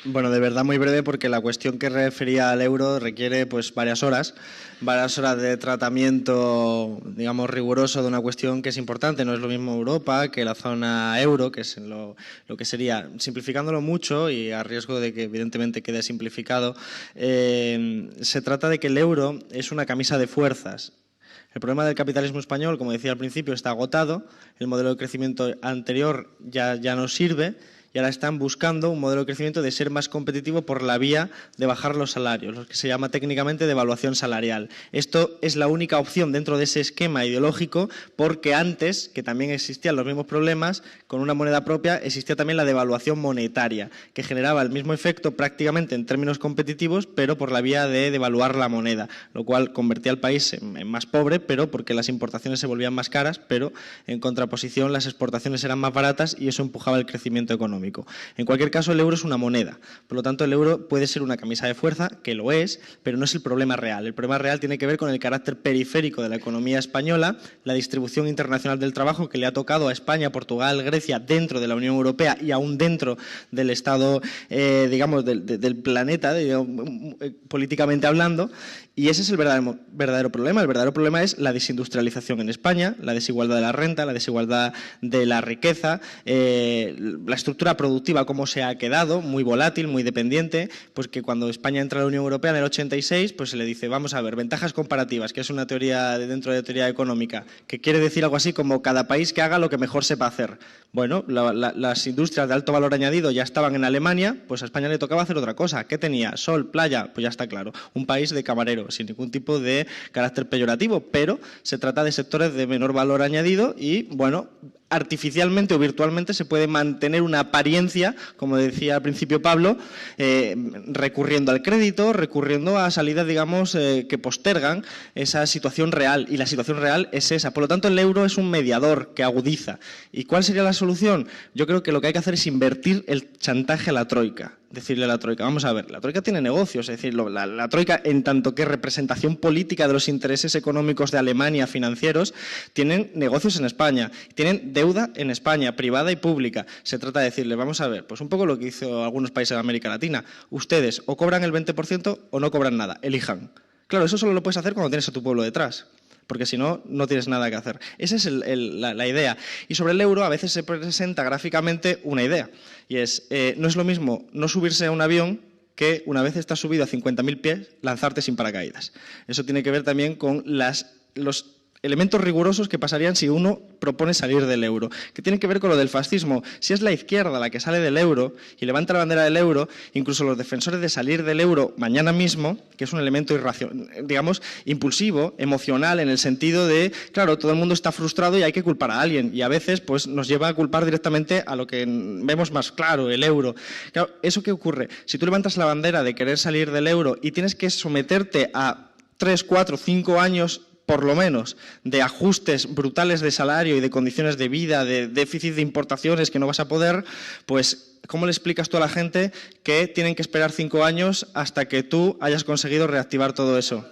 Bueno, de verdad muy breve, porque la cuestión que refería al euro requiere pues varias horas de tratamiento, digamos, riguroso de una cuestión que es importante. No es lo mismo Europa que la zona euro, que es lo que sería, simplificándolo mucho y a riesgo de que evidentemente quede simplificado, se trata de que el euro es una camisa de fuerzas. El problema del capitalismo español, como decía al principio, está agotado, el modelo de crecimiento anterior ya no sirve, y ahora están buscando un modelo de crecimiento de ser más competitivo por la vía de bajar los salarios, lo que se llama técnicamente devaluación salarial. Esto es la única opción dentro de ese esquema ideológico, porque antes, que también existían los mismos problemas, con una moneda propia existía también la devaluación monetaria, que generaba el mismo efecto prácticamente en términos competitivos, pero por la vía de devaluar la moneda, lo cual convertía al país en más pobre, pero porque las importaciones se volvían más caras, pero en contraposición las exportaciones eran más baratas y eso empujaba el crecimiento económico. En cualquier caso, el euro es una moneda. Por lo tanto, el euro puede ser una camisa de fuerza, que lo es, pero no es el problema real. El problema real tiene que ver con el carácter periférico de la economía española, la distribución internacional del trabajo que le ha tocado a España, Portugal, Grecia, dentro de la Unión Europea y aún dentro del Estado, digamos, del planeta, políticamente hablando. Y ese es el verdadero problema. El verdadero problema es la desindustrialización en España, la desigualdad de la renta, la desigualdad de la riqueza, la estructura productiva como se ha quedado, muy volátil, muy dependiente, pues que cuando España entra a la Unión Europea en el 86, pues se le dice, vamos a ver, ventajas comparativas, que es una teoría dentro de teoría económica, que quiere decir algo así como cada país que haga lo que mejor sepa hacer. Bueno, las industrias de alto valor añadido ya estaban en Alemania, pues a España le tocaba hacer otra cosa. ¿Qué tenía? Sol, playa, pues ya está claro, un país de camarero, sin ningún tipo de carácter peyorativo, pero se trata de sectores de menor valor añadido y, bueno, artificialmente o virtualmente se puede mantener una apariencia, como decía al principio Pablo, recurriendo al crédito, recurriendo a salidas, digamos, que postergan esa situación real, y la situación real es esa. Por lo tanto, el euro es un mediador que agudiza. ¿Y cuál sería la solución? Yo creo que lo que hay que hacer es invertir el chantaje a la troika. decirle a la Troika, vamos a ver, la Troika tiene negocios, es decir, la Troika, en tanto que representación política de los intereses económicos de Alemania financieros, tienen negocios en España, tienen deuda en España, privada y pública. Se trata de decirle, vamos a ver, pues un poco lo que hizo algunos países de América Latina, ustedes o cobran el 20% o no cobran nada, elijan. Claro, eso solo lo puedes hacer cuando tienes a tu pueblo detrás, porque si no, no tienes nada que hacer. Esa es la idea. Y sobre el euro a veces se presenta gráficamente una idea, y es, no es lo mismo no subirse a un avión que una vez estás subido a 50.000 pies, lanzarte sin paracaídas. Eso tiene que ver también con los elementos rigurosos que pasarían si uno propone salir del euro, que tiene que ver con lo del fascismo. Si es la izquierda la que sale del euro y levanta la bandera del euro, incluso los defensores de salir del euro mañana mismo, que es un elemento digamos, impulsivo, emocional, en el sentido de, claro, todo el mundo está frustrado y hay que culpar a alguien, y a veces pues, nos lleva a culpar directamente a lo que vemos más claro, el euro. Claro, ¿eso qué ocurre? Si tú levantas la bandera de querer salir del euro y tienes que someterte a 3, 4, 5 años por lo menos, de ajustes brutales de salario y de condiciones de vida, de déficit de importaciones que no vas a poder, pues ¿cómo le explicas tú a la gente que tienen que esperar 5 años hasta que tú hayas conseguido reactivar todo eso?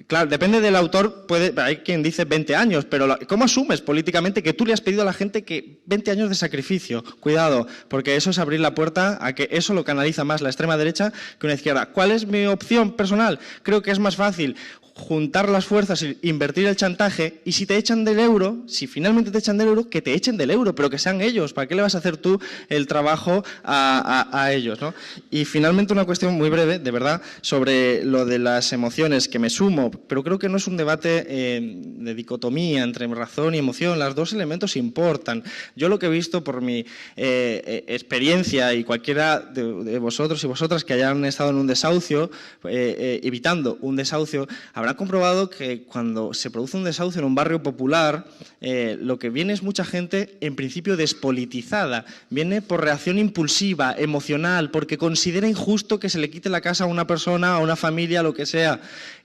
Claro, depende del autor, hay quien dice 20 años, pero ¿cómo asumes políticamente que tú le has pedido a la gente que 20 años de sacrificio? Cuidado, porque eso es abrir la puerta a que eso lo canaliza más la extrema derecha que una izquierda. ¿Cuál es mi opción personal? Creo que es más fácil juntar las fuerzas, invertir el chantaje, y si te echan del euro, si finalmente te echan del euro, que te echen del euro, pero que sean ellos. ¿Para qué le vas a hacer tú el trabajo a ellos, ¿no? Y finalmente una cuestión muy breve, de verdad, sobre lo de las emociones, que me sumo, pero creo que no es un debate de dicotomía entre razón y emoción, los dos elementos importan. Yo lo que he visto por mi experiencia, y cualquiera de vosotros y vosotras que hayan estado en un desahucio, evitando un desahucio, habrán comprobado que cuando se produce un desahucio en un barrio popular, lo que viene es mucha gente, en principio, despolitizada. Viene por reacción impulsiva, emocional, porque considera injusto que se le quite la casa a una persona, a una familia, lo que sea,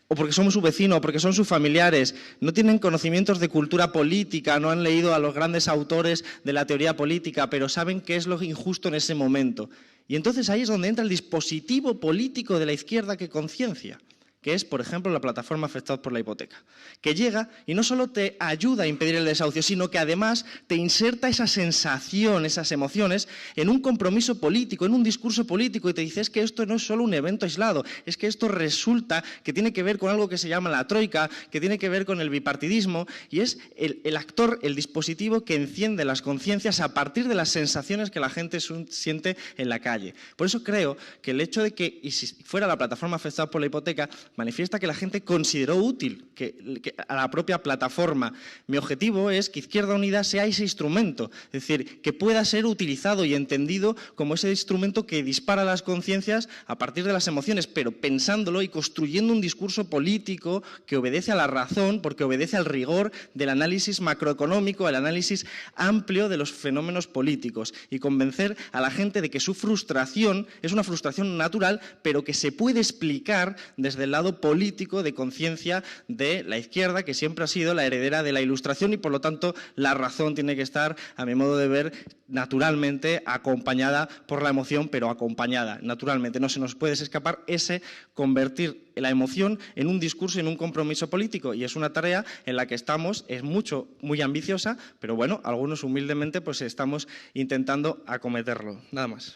o porque somos su vecino, o porque son sus familiares. No tienen conocimientos de cultura política, no han leído a los grandes autores de la teoría política, pero saben qué es lo injusto en ese momento. Y entonces ahí es donde entra el dispositivo político de la izquierda que conciencia, que es, por ejemplo, la plataforma Afectados por la Hipoteca, que llega y no solo te ayuda a impedir el desahucio, sino que además te inserta esa sensación, esas emociones, en un compromiso político, en un discurso político, y te dice, es que esto no es solo un evento aislado, es que esto resulta que tiene que ver con algo que se llama la troika, que tiene que ver con el bipartidismo, y es el actor, el dispositivo que enciende las conciencias a partir de las sensaciones que la gente siente en la calle. Por eso creo que el hecho de que, y si fuera la plataforma Afectados por la Hipoteca, manifiesta que la gente consideró útil que a la propia plataforma. Mi objetivo es que Izquierda Unida sea ese instrumento, es decir, que pueda ser utilizado y entendido como ese instrumento que dispara las conciencias a partir de las emociones, pero pensándolo y construyendo un discurso político que obedece a la razón, porque obedece al rigor del análisis macroeconómico, el análisis amplio de los fenómenos políticos, y convencer a la gente de que su frustración es una frustración natural, pero que se puede explicar desde el lado político de conciencia de la izquierda, que siempre ha sido la heredera de la Ilustración, y por lo tanto la razón tiene que estar, a mi modo de ver, naturalmente acompañada por la emoción, pero acompañada, naturalmente. No se nos puede escapar ese convertir la emoción en un discurso, en un compromiso político, y es una tarea en la que estamos, es muy ambiciosa, pero bueno, algunos humildemente pues estamos intentando acometerlo. Nada más.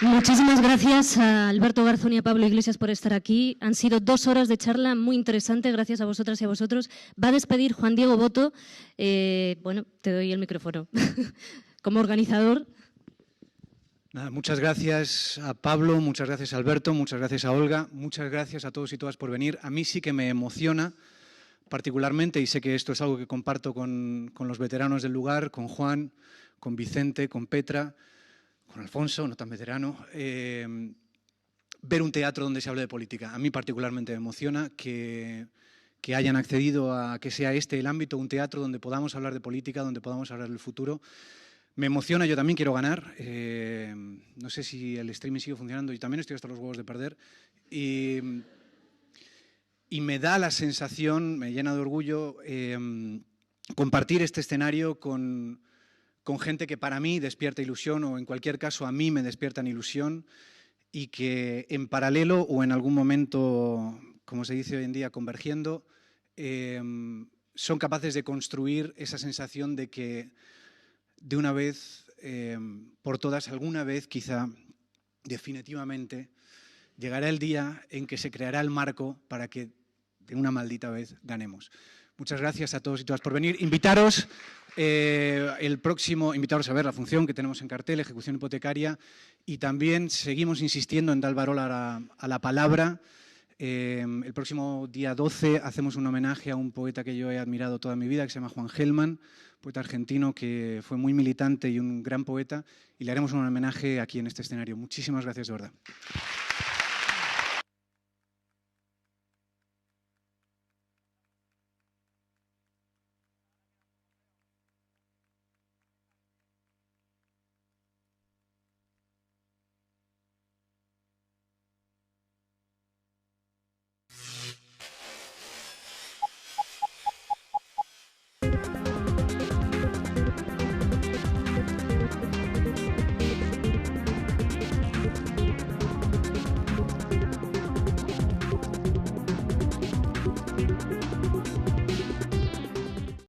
Muchísimas gracias a Alberto Garzón y a Pablo Iglesias por estar aquí. Han sido 2 horas de charla muy interesante, gracias a vosotras y a vosotros. Va a despedir Juan Diego Boto. Bueno, te doy el micrófono. Como organizador. Nada, muchas gracias a Pablo, muchas gracias a Alberto, muchas gracias a Olga, muchas gracias a todos y todas por venir. A mí sí que me emociona particularmente, y sé que esto es algo que comparto con los veteranos del lugar, con Juan, con Vicente, con Petra, con Alfonso, no tan veterano, ver un teatro donde se hable de política. A mí particularmente me emociona que que hayan accedido a que sea este el ámbito, un teatro donde podamos hablar de política, donde podamos hablar del futuro. Me emociona, yo también quiero ganar. No sé si el streaming sigue funcionando, yo también estoy hasta los huevos de perder. Y me da la sensación, me llena de orgullo, compartir este escenario con gente que para mí despierta ilusión, o en cualquier caso a mí me despiertan ilusión, y que en paralelo o en algún momento, como se dice hoy en día, convergiendo, son capaces de construir esa sensación de que de una vez por todas, alguna vez quizá definitivamente, llegará el día en que se creará el marco para que de una maldita vez ganemos. Muchas gracias a todos y todas por venir. Invitaros invitaros a ver la función que tenemos en cartel, Ejecución Hipotecaria, y también seguimos insistiendo en dar valor a la palabra. El próximo día 12 hacemos un homenaje a un poeta que yo he admirado toda mi vida, que se llama Juan Gelman, poeta argentino que fue muy militante y un gran poeta, y le haremos un homenaje aquí en este escenario. Muchísimas gracias, de verdad.